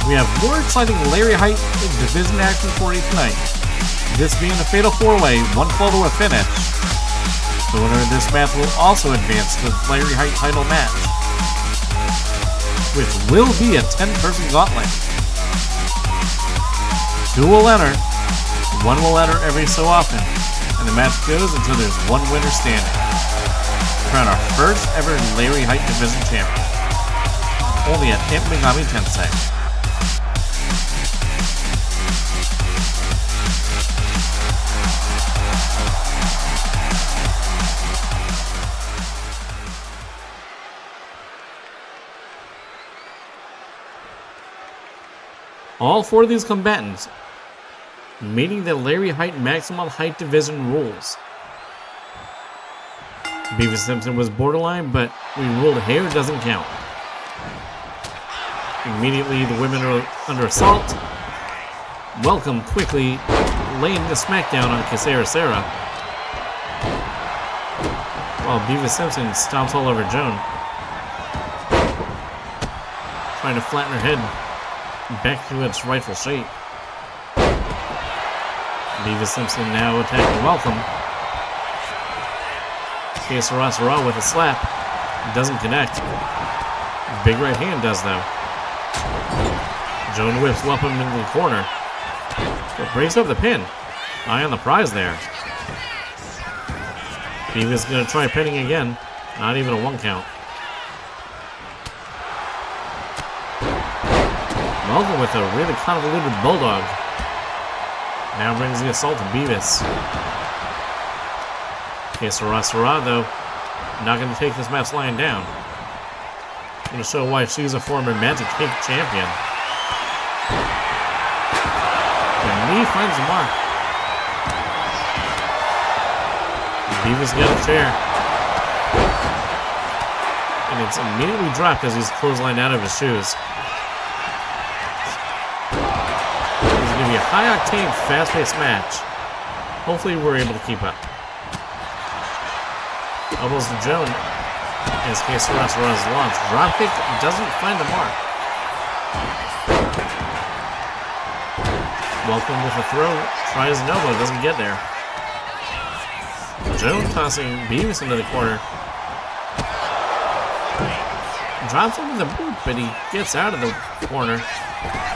We have more exciting Larry Height division action for you tonight. This being a fatal 4-way, one fall to a finish. The winner of this match will also advance to the Larry Height title match, which will be a 10-person gauntlet. 2 will enter, 1 will enter every so often, and the match goes until there's one winner standing. Crown our first ever Larry Height division champion. Only at Megami Tensei. All 4 of these combatants meeting the Larry Height Maximum Height Division rules. Beavis Simpson was borderline, but we ruled hair doesn't count. Immediately, the women are under assault. Welcome quickly laying the smackdown on Sera, while Beavis Simpson stomps all over Joan, trying to flatten her head back to its rightful shape. Beavis Simpson now attacking Welcome. Sera with a slap. Doesn't connect. Big right hand does though. Joan whips Welcome into the corner. But breaks up the pin. Eye on the prize there. Beavis gonna try pinning again. Not even a 1 count. Welcome with a really convoluted bulldog. Now brings the assault to Beavis. Sera though, not going to take this match lying down. Going to show why she's a former Magic Cake champion. The knee finds the mark. Beavis got a chair. And it's immediately dropped as he's clotheslined out of his shoes. Going to be a high-octane, fast-paced match. Hopefully we're able to keep up. Elbows to Joan as Sera's launch. Dropkick doesn't find the mark. Welcome with a throw. Tries an elbow, doesn't get there. Joan tossing Beavis into the corner. Drops him with a boot, but he gets out of the corner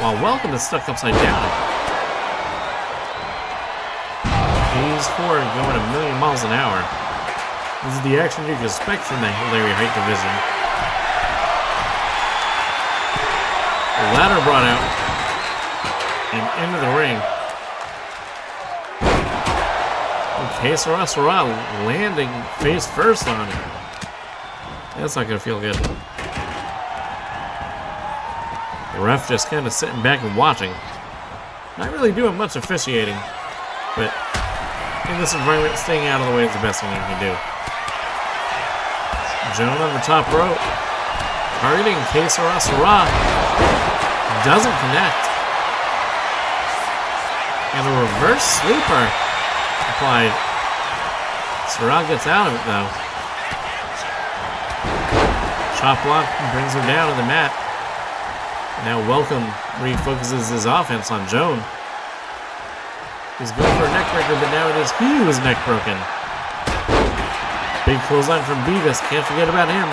while Welcome is stuck upside down. These 4 are going a million miles an hour. This is the action you can expect from the Larry Height division. The ladder brought out and into the ring. Okay, Sera landing face first on him. That's not gonna feel good. The ref just kind of sitting back and watching. Not really doing much officiating, but in this environment, staying out of the way is the best thing you can do. Joan on the top rope, targeting Sera. Doesn't connect. And a reverse sleeper applied. Sera gets out of it though. Chop block brings her down to the mat. Now Welcome refocuses his offense on Joan. He's going for a neck breaker, but now it is he who is neck broken. Big clothesline from Beavis, can't forget about him.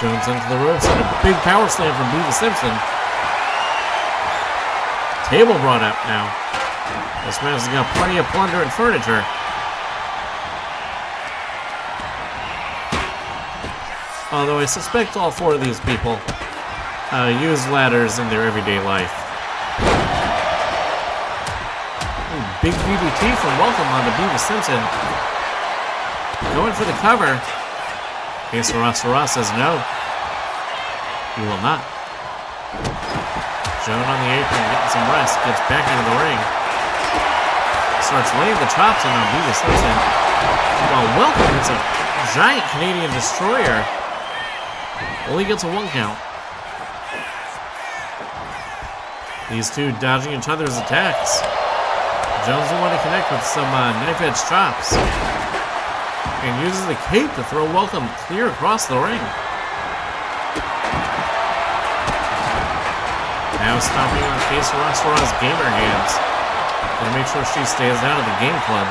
Jones into the ropes and a big power slam from Beavis Simpson. Table brought up now. This man has got plenty of plunder and furniture. Although I suspect all four of these people use ladders in their everyday life. Ooh, big DDT from Welcome on the Beavis Simpson. Going for the cover. Okay, Sera says no. He will not. Joan on the apron, getting some rest, gets back into the ring. Starts laying the chops in on Beavis Simpson. While Welcome hits a giant Canadian destroyer. Only gets a 1 count. These two dodging each other's attacks. Jones will want to connect with some knife-edge chops. And uses the cape to throw Welcome clear across the ring. Now stomping on Sera's gamer hands. Gonna make sure she stays out of the game club.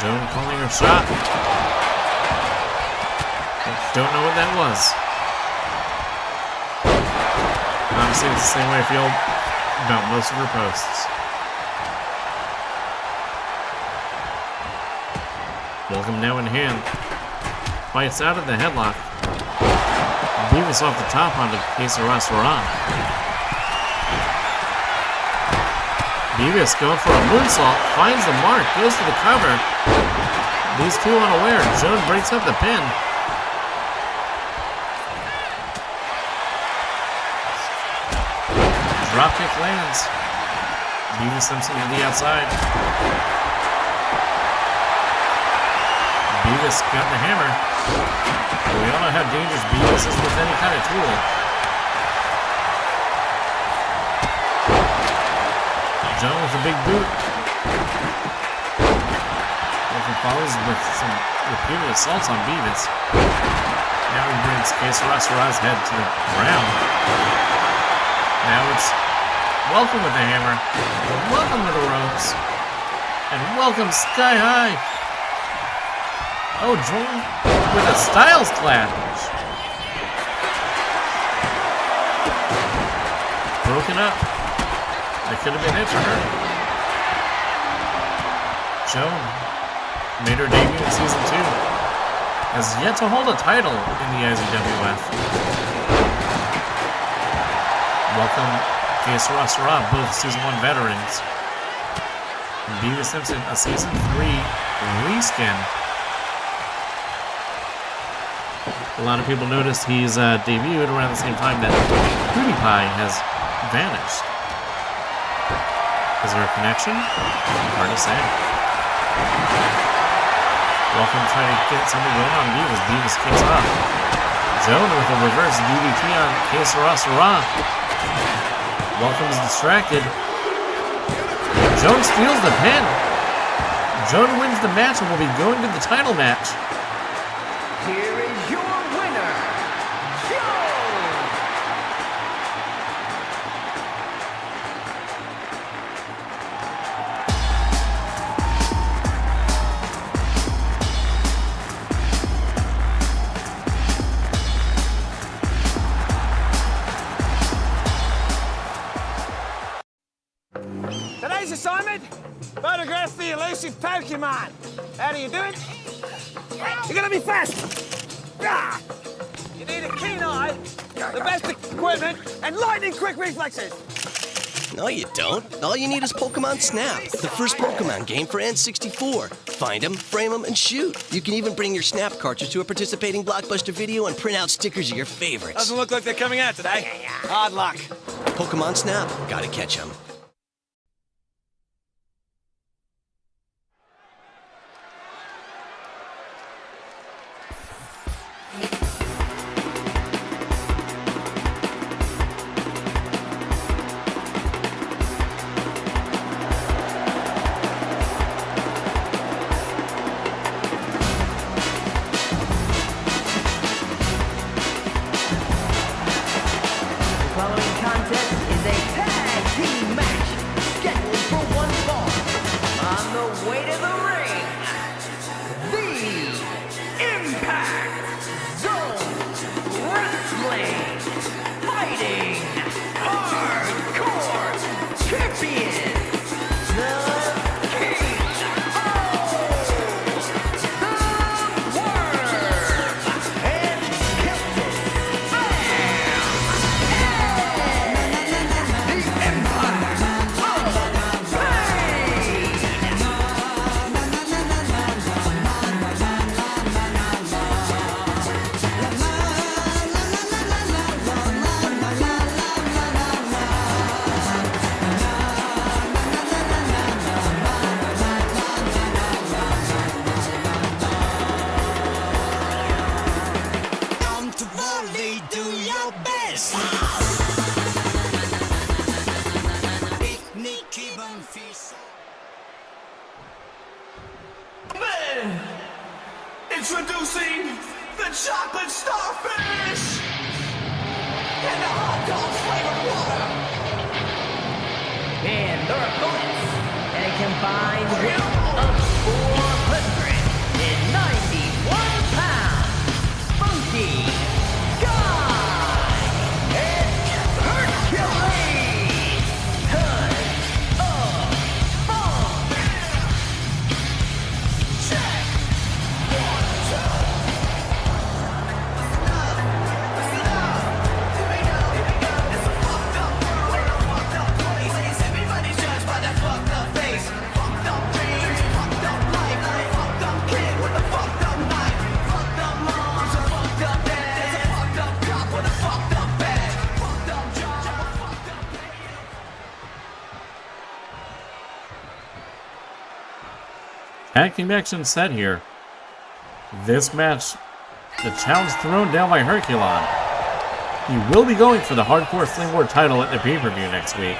Joan calling her shot. Don't know what that was. Honestly, it's the same way I feel about most of her posts. Welcome now in hand. Fights out of the headlock. Beavis off the top onto Sera. Beavis going for a moonsault. Finds the mark. Goes for the cover. These two unaware. Joan breaks up the pin. Dropkick lands. Beavis Simpson to the outside. Beavis got the hammer. We all know how dangerous Beavis is with any kind of tool. Joan with a big boot. Welcome follows with some repeated assaults on Beavis. Now he brings Sera's head to the ground. Now it's Welcome with the hammer, Welcome with the ropes, and Welcome sky high. Oh, Joan with a Styles clash. Broken up. That could have been it for her. Joan made her debut in Season 2. Has yet to hold a title in the IZWF. Welcome Sera, both Season 1 veterans. And Beavis Simpson, a Season 3 reskin. A lot of people noticed he's debuted around the same time that PewDiePie has vanished. Is there a connection? Hard to say. Welcome trying to get something going on Beavis. Beavis kicks off. Joan with a reverse DDT on Sera. Welcome's distracted. Joan steals the pin. Joan wins the match and will be going to the title match. Here is your winner, Joan! Today's assignment, photograph the elusive Pokemon. How do you do it? You're gonna be fast. You need a keen eye, the best equipment, and lightning-quick reflexes. No, you don't. All you need is Pokemon Snap, the first Pokemon game for N64. Find them, frame them, and shoot. You can even bring your Snap cartridge to a participating Blockbuster video and print out stickers of your favorites. Doesn't look like they're coming out today. Hard luck. Pokemon Snap, gotta catch them. Introducing the chocolate starfish and the hot dog flavored water. And their opponents at a combined weight of 491 pounds, Funky Guy and Hercules, Tons of Funk. Check. 1, 2. It's a fucked up world and a fucked up place. Everybody's judged by that fucked up face. Fucked up dreams, fucked up life. Fucked up kid with a fucked up knife. Fucked up moms, a fucked up dad. There's a fucked up cop with a fucked up badge. Fucked up job, a fucked up pay. Tag team action set here. This match, the challenge thrown down by Herculon. He will be going for the Hardcore Flame War title at the pay-per-view next week.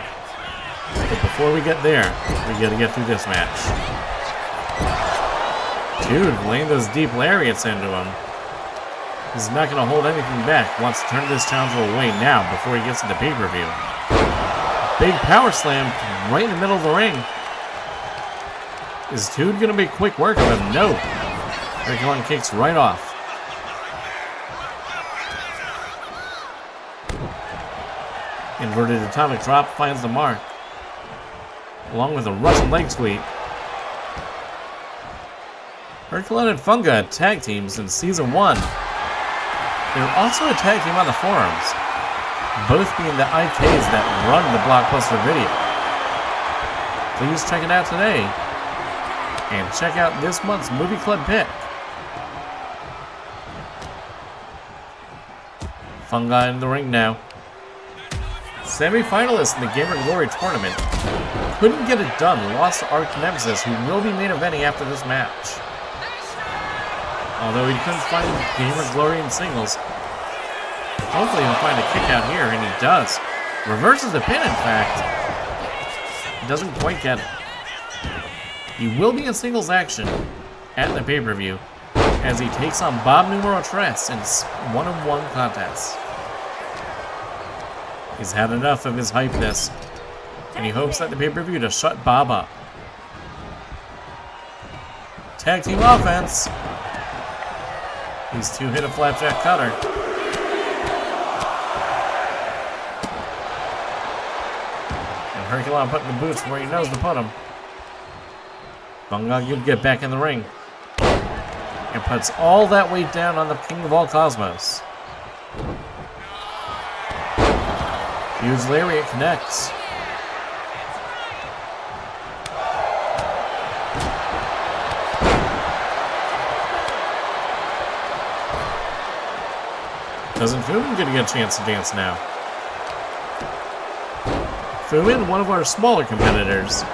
But before we get there, we gotta get through this match. Tude laying those deep lariats into him. He's not gonna hold anything back. Wants to turn this challenge away now before he gets to the pay-per-view. Big power slam right in the middle of the ring. Is Tude gonna make quick work of him? No. Herculon kicks right off. Inverted atomic drop finds the mark, along with a Russian leg sweep. Herculon and Fungah tag teams in Season 1. They're also a tag team on the forums, both being the IKs that run the Blockbuster video. Please check it out today, and check out this month's Movie Club pick. Fungah in the ring now. Semi-finalists in the Gamer Glory tournament couldn't get it done, lost to Nemesis, who will be main eventing after this match. Although he couldn't find Gamer Glory in singles, hopefully he'll find a kick out here, and he does. Reverses the pin, in fact. He doesn't quite get it. He will be in singles action at the pay-per-view as he takes on Bob Numero Tres in one-on-one contests. He's had enough of his hypeness, and he hopes at the pay-per-view to shut Bob up. Tag team offense. These two hit a flapjack cutter. And Herculon putting the boots where he knows to put them. Fungah could get back in the ring and puts all that weight down on the King of all Cosmos. Huge lariat connects. Doesn't Foomin get a chance to dance now? Foomin, one of our smaller competitors.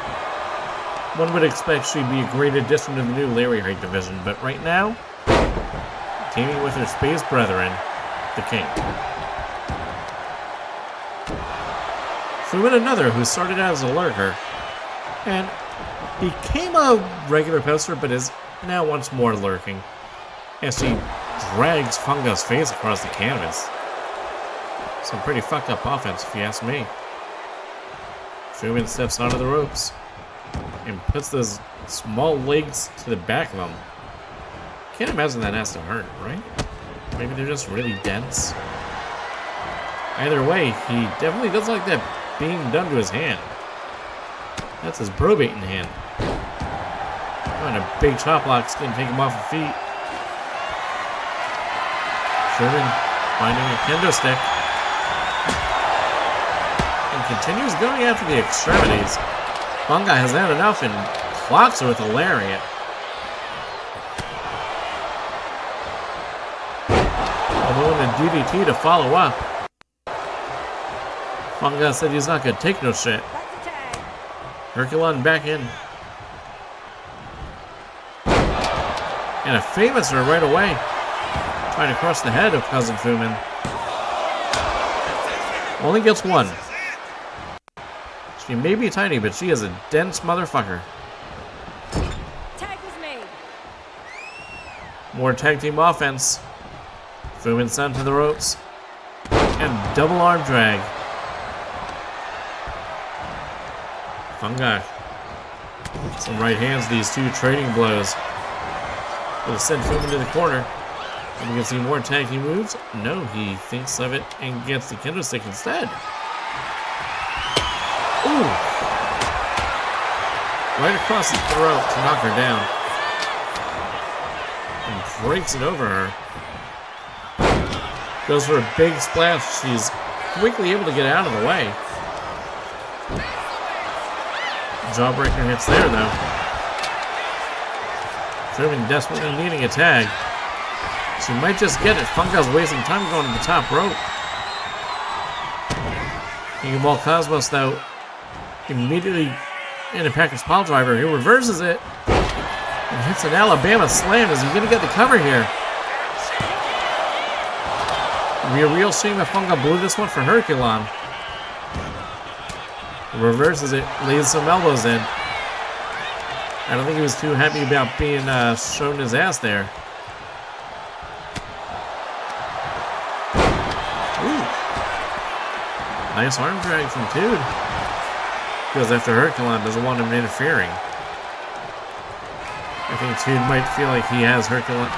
One would expect she'd be a great addition to the new lariat division, but right now, teaming with her space brethren, the King. Foomin, another who started out as a lurker and became a regular poster, but is now once more lurking as she drags Fungah's face across the canvas. Some pretty fucked up offense, if you ask me. Foomin steps onto the ropes and puts those small legs to the back of them. Can't imagine that has to hurt, right? Maybe they're just really dense. Either way, he definitely doesn't like that being done to his hand. That's his probating hand. Oh, and a big chop block's gonna take him off the feet. Foomin finding a kendo stick and continues going after the extremities. Fungah has had enough and clocks her with a lariat. Although in a DDT to follow up. Fungah said he's not gonna take no shit. Herculon back in. And a famouser right away. Trying to crush the head of Cousin Foomin. Only gets one. She may be tiny, but she is a dense motherfucker. Tag was made. More tag team offense. Foomin sent to the ropes. And double arm drag. Fungah. Some right hands, these two trading blows. Will send Foomin to the corner. And we can see more tag team moves. No, he thinks of it and gets the kendo stick instead. Ooh! Right across the throat to knock her down. And breaks it over her. Goes for a big splash. She's quickly able to get out of the way. Jawbreaker hits there, though. Foomin desperately needing a tag. She might just get it. Fungah's wasting time going to the top rope. King of Ball Cosmos, though, immediately in a package pile driver. He reverses it and hits an Alabama slam. Is he going to get the cover here? It'd be a real shame if Fungah blew this one for Herculon. Reverses it, lays some elbows in. I don't think he was too happy about being shown his ass there. Ooh. Nice arm drag from Tude. Goes after Herculon, doesn't want him interfering. I think Tude might feel like he has Herculon,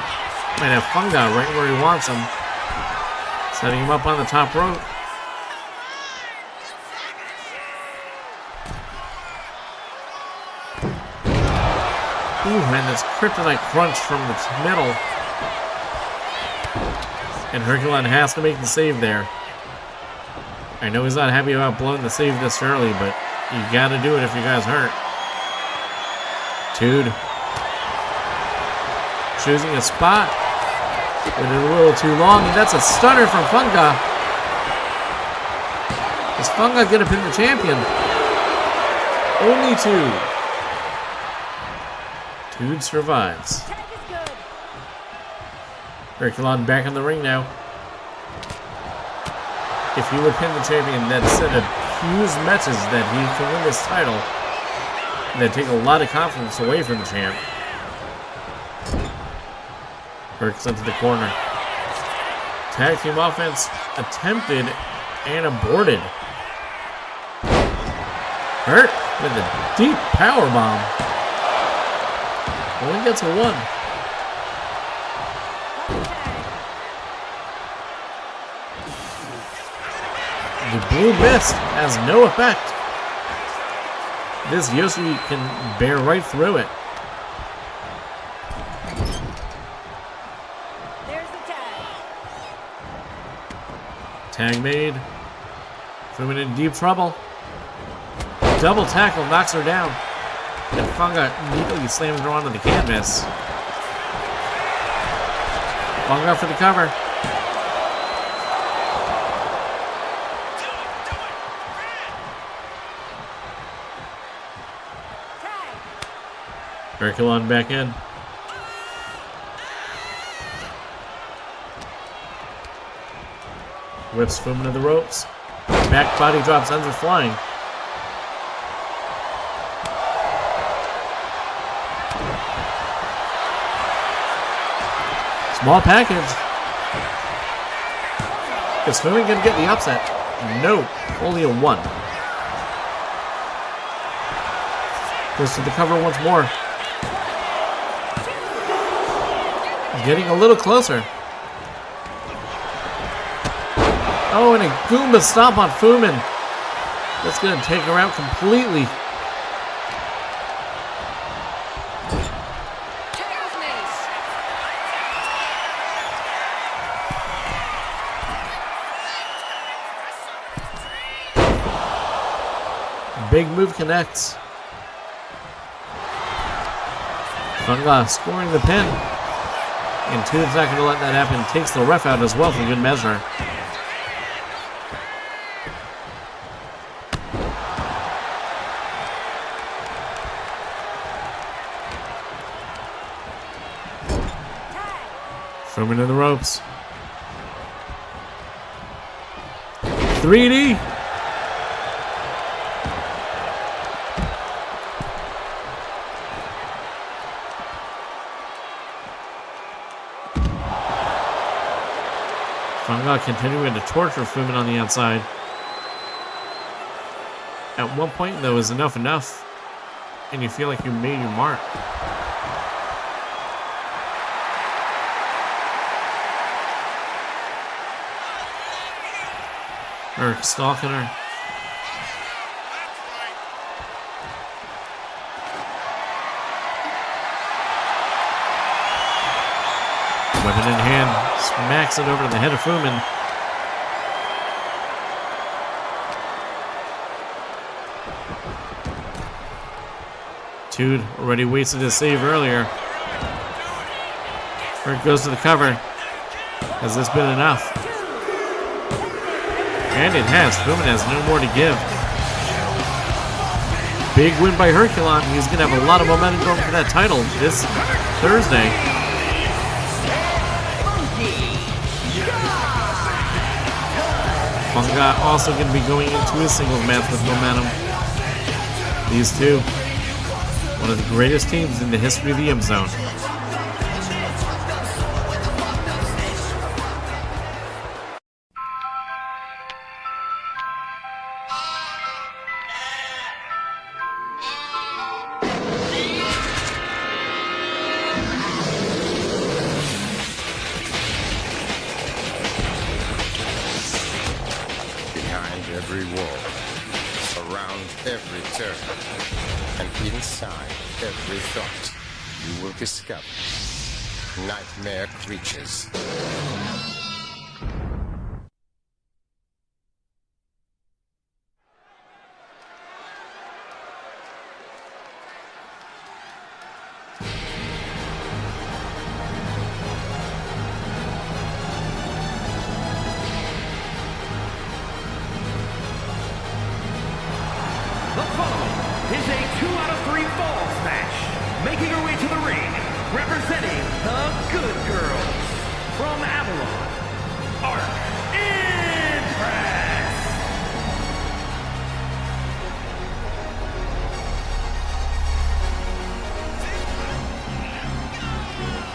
might have Fungah right where he wants him. Setting him up on the top rope. Ooh, man, this kryptonite crunch from the middle. And Herculon has to make the save there. I know he's not happy about blowing the save this early, but you gotta do it if you guys hurt. Tude. Choosing a spot. Waited a little too long, and that's a stunner from Fungah. Is Fungah gonna pin the champion? Only Tude. Tude survives. Herculon back in the ring now. If he would pin the champion, that sent a huge message that he can win this title. And that'd take a lot of confidence away from the champ. Herc sent to the corner. Tag team offense attempted and aborted. Herc with a deep power bomb. Only gets a one. The blue mist has no effect. This Yoshi can bear right through it. There's the tag. Tag made. Foomin in deep trouble. Double tackle knocks her down. And Fungah immediately slams her onto the canvas. Fungah for the cover. Herculon back in. Whips Foomin to the ropes. Back body drop sends her flying. Small package. Is Foomin going to get the upset? No, only a one. Goes to the cover once more. Getting a little closer. Oh, and a Goomba stomp on Foomin. That's going to take her out completely. Big move connects. Fungah scoring the pin. And Tude's not going to let that happen. Takes the ref out as well for good measure. Foomin to the ropes. 3D. Fungah continuing to torture Foomin on the outside. At one point, though, is enough, and you feel like you made your mark. Eric stalking her. Weapon in hand, smacks it over to the head of Foomin. Tude already wasted his save earlier. Eric goes to the cover. Has this been enough? And it has. Foomin has no more to give. Big win by Herculon. He's going to have a lot of momentum going for that title this Thursday. Fungah also going to be going into his singles match with momentum. These two, one of the greatest teams in the history of the M Zone. Every wall, around every turn, and inside every thought, you will discover nightmare creatures.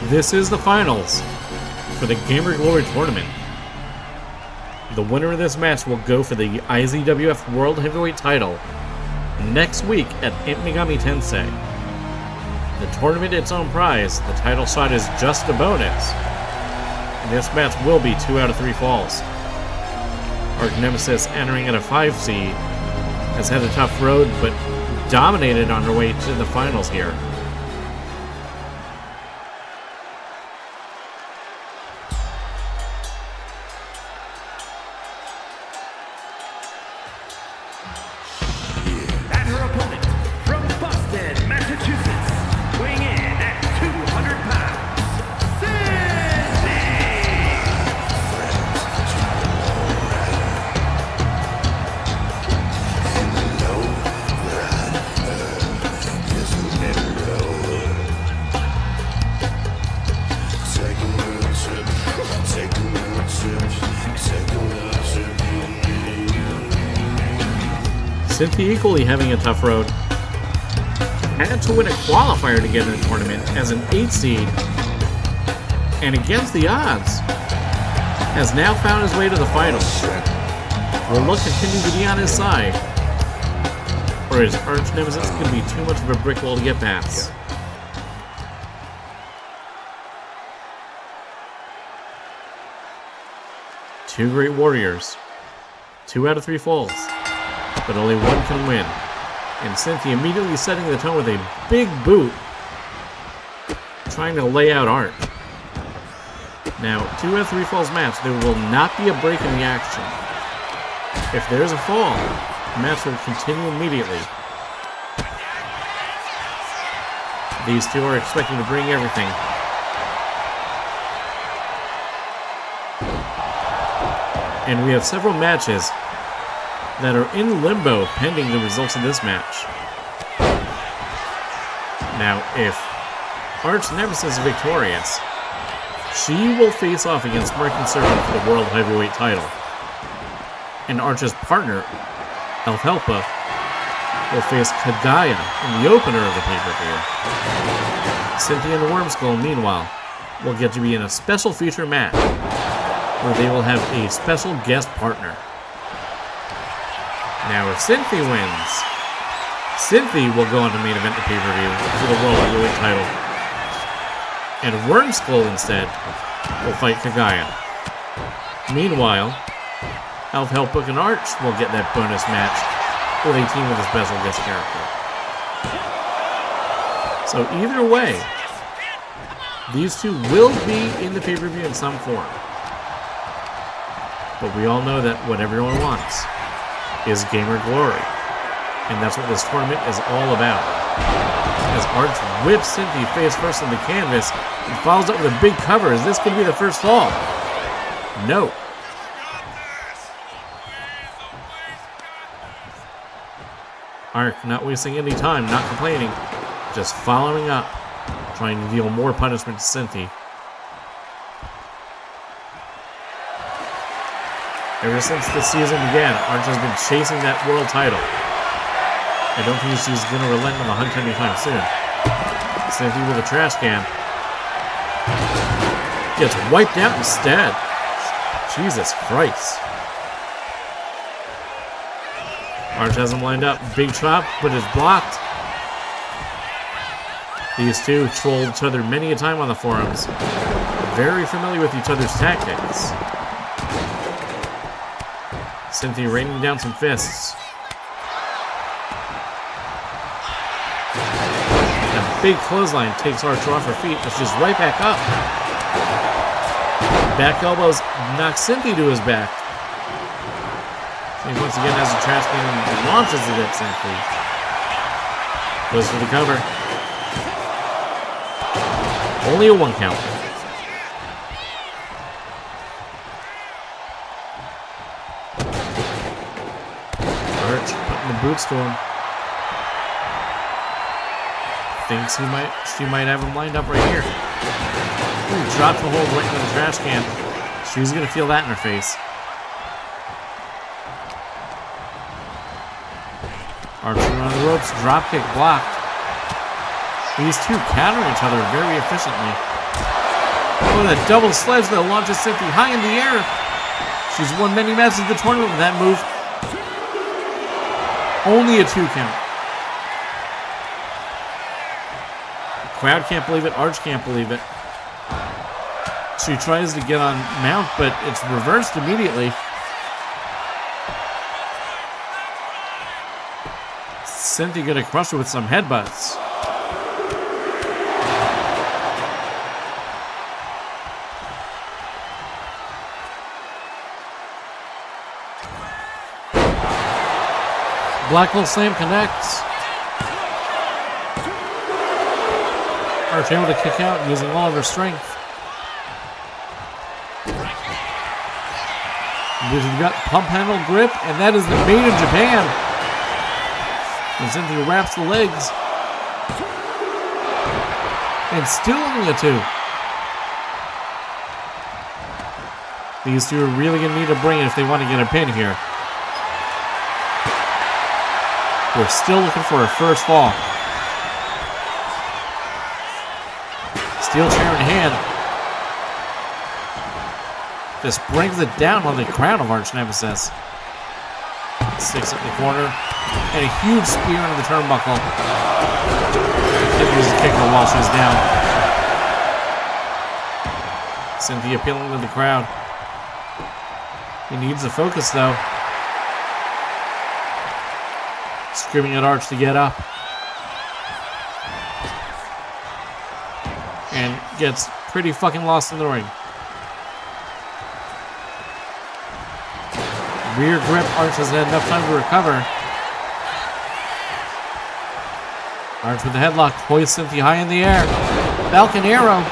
This is the finals for the Gamer Glory Tournament. The winner of this match will go for the IZWF World Heavyweight title next week at Megami Tensei. The tournament its own prize, the title shot is just a bonus. And this match will be 2 out of 3 falls. Arch Nemesis, entering at a 5 seed, has had a tough road but dominated on her way to the finals here. Synthy equally having a tough road. Had to win a qualifier to get in the tournament as an 8 seed, and against the odds, has now found his way to the finals. Will Luck continue to be on his side, or is Arch Nemesis going to be too much of a brick wall to get past? Two great warriors. 2 out of 3 falls. But only one can win. And Synthy immediately setting the tone with a big boot, trying to lay out Arch. Now, 2 out of 3 falls match, there will not be a break in the action. If there's a fall, the match will continue immediately. These two are expecting to bring everything. And we have several matches that are in limbo pending the results of this match. Now, if Arch Nemesis is victorious, she will face off against Merkin Serpent for the World Heavyweight title. and Arch's partner, Elf Helpa, will face Kagaya in the opener of the pay-per-view. Synthy and the Wormskull, meanwhile, will get to be in a special feature match where they will have a special guest partner. Now, if Synthy wins, Synthy will go on to main event the pay-per-view for the World Heavyweight title. And Wormskull, instead, will fight Kagaya. Meanwhile, Elf Helpbook and Arch will get that bonus match where they team with a special guest character. So either way, these two will be in the pay-per-view in some form. But we all know that what everyone wants is gamer glory. And that's what this tournament is all about. As Arch whips Synthy face first on the canvas and follows up with a big cover. Is this going to be the first fall? No. Arch not wasting any time, not complaining, just following up, trying to deal more punishment to Synthy. Ever since the season began, Arch has been chasing that world title. I don't think she's going to relent on the hunt anytime soon. Synthy with a trash can. Gets wiped out instead. Jesus Christ. Arch has him lined up. Big chop, but is blocked. These two trolled each other many a time on the forums. Very familiar with each other's tactics. Synthy raining down some fists. A big clothesline takes Arch off her feet, but she's right back up. Back elbows knock Synthy to his back. He once again has a trash can and launches it at Synthy. Goes for the cover. Only a 1 count. Arch putting the boots to him. Thinks she might have him lined up right here. Ooh, drops the hold right into the trash can. She's gonna feel that in her face. Archer on the ropes, dropkick blocked. These two countering each other very efficiently. Oh, that double sledge that launches Synthy high in the air. She's won many matches in the tournament with that move. Only a 2 count. The crowd can't believe it. Arch can't believe it. She tries to get on mount, but it's reversed immediately. Synthy gonna crush her with some headbutts. Black hole slam connects. Arch able to kick out using all of her strength. We've got pump handle grip, and that is the made in Japan. And Synthy wraps the legs. And still only a 2. These two are really going to need a brain if they want to get a pin here. We're still looking for a first fall. Steel chair in hand. Just brings it down on the crown of Arch Nemesis. 6 at the corner. And a huge spear into the turnbuckle. Hippo's a kicker while she's down. Synthy appealing to the crowd. He needs the focus though. Screaming at Arch to get up. And gets pretty fucking lost in the ring. Rear grip, Arch has had enough time to recover. Arch with the headlock, hoists Synthy high in the air. Falcon Arrow.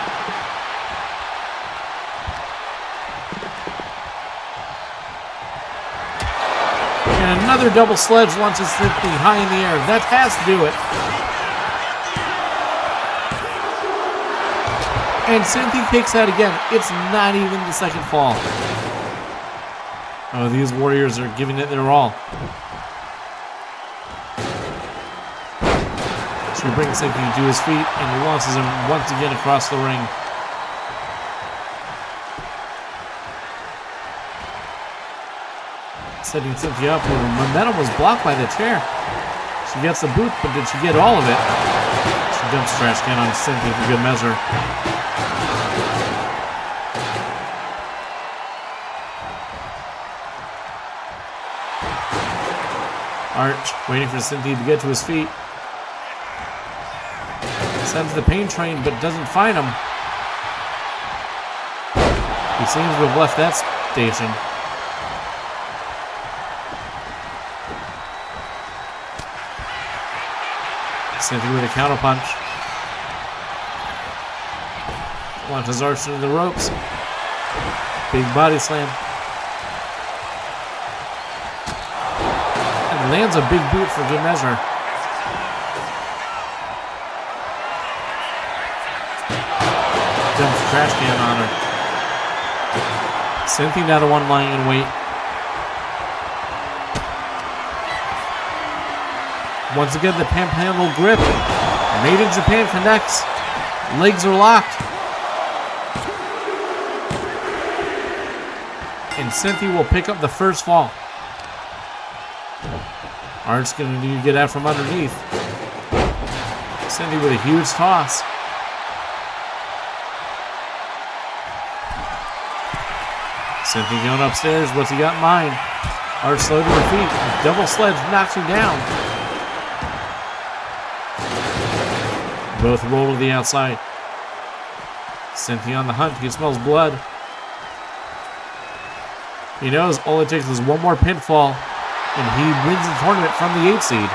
And another double sledge launches Synthy high in the air. That has to do it. And Synthy kicks out again. It's not even the second fall. Oh, these warriors are giving it their all. She brings Synthy to his feet and launches him once again across the ring. Setting Synthy up, her momentum was blocked by the chair. She gets the boot, but did she get all of it? She dumps trash can on Synthy for good measure. Arch waiting for Synthy to get to his feet. Sends the pain train, but doesn't find him. He seems to have left that station. Synthy with a counterpunch. Launches Arch into the ropes. Big body slam. And lands a big boot for good measure. Dumps a trash can on her. Synthy now the one lying in wait. Once again, the panhandle grip. Made in Japan connects. Legs are locked. And Synthy will pick up the first fall. Art's going to need to get out from underneath. Synthy with a huge toss. Synthy going upstairs. What's he got in mind? Art slow to her feet. Double sledge knocks him down. Both roll to the outside. Synthy on the hunt. He smells blood. He knows all it takes is one more pinfall, and he wins the tournament from the 8th seed.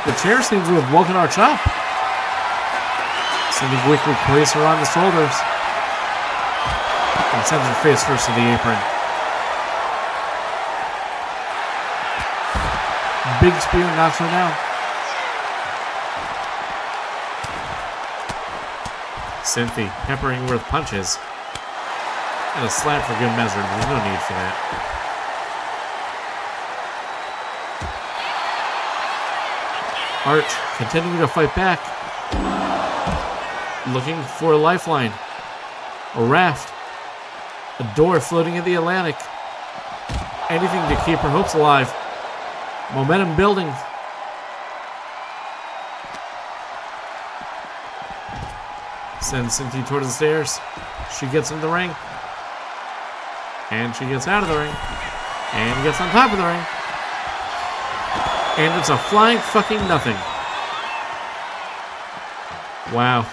The chair seems to have woken Arch up. Synthy quickly places her on the shoulders and sends her face first to the apron. Big spear knocks her down. Synthy peppering her with punches. And a slap for good measure. There's no need for that. Arch continuing to fight back. Looking for a lifeline. A raft. A door floating in the Atlantic. Anything to keep her hopes alive. Momentum building. Sends Synthy towards the stairs. She gets in the ring. And she gets out of the ring. And gets on top of the ring. And it's a flying fucking nothing. Wow.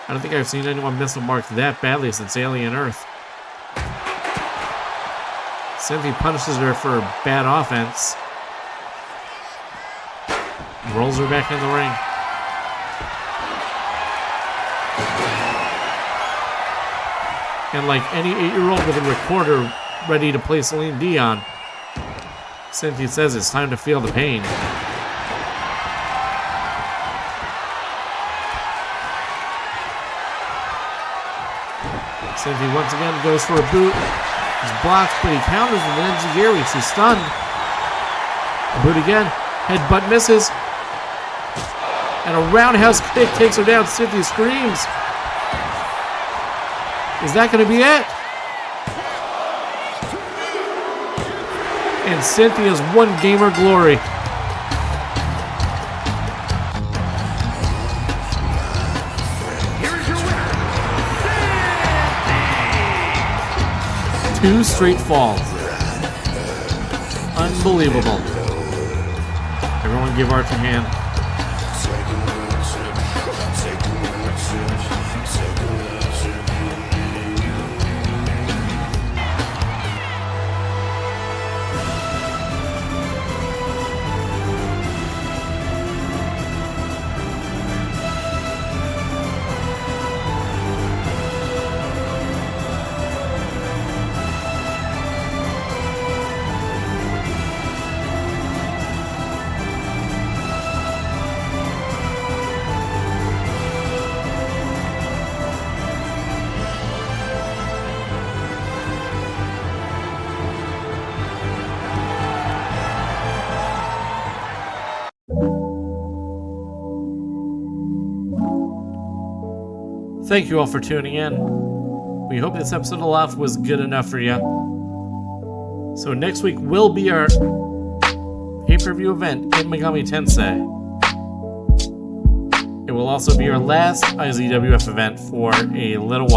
I don't think I've seen anyone miss a mark that badly since Alien Earth. Synthy punishes her for bad offense. Rolls her back in the ring. And like any 8-year-old with a recorder ready to play Celine Dion, Synthy says it's time to feel the pain. Synthy once again goes for a boot. He's blocked, but he counters with an enziguri. She's stunned. A boot again. Headbutt misses. And a roundhouse kick takes her down. Synthy screams. Is that going to be it? And Synthy has won Gamer Glory. Two straight falls. Unbelievable. Everyone give Arch a hand. Thank you all for tuning in. We hope this episode of Life was good enough for you. So next week will be our pay-per-view event in Megami Tensei. It will also be our last IZWF event for a little while.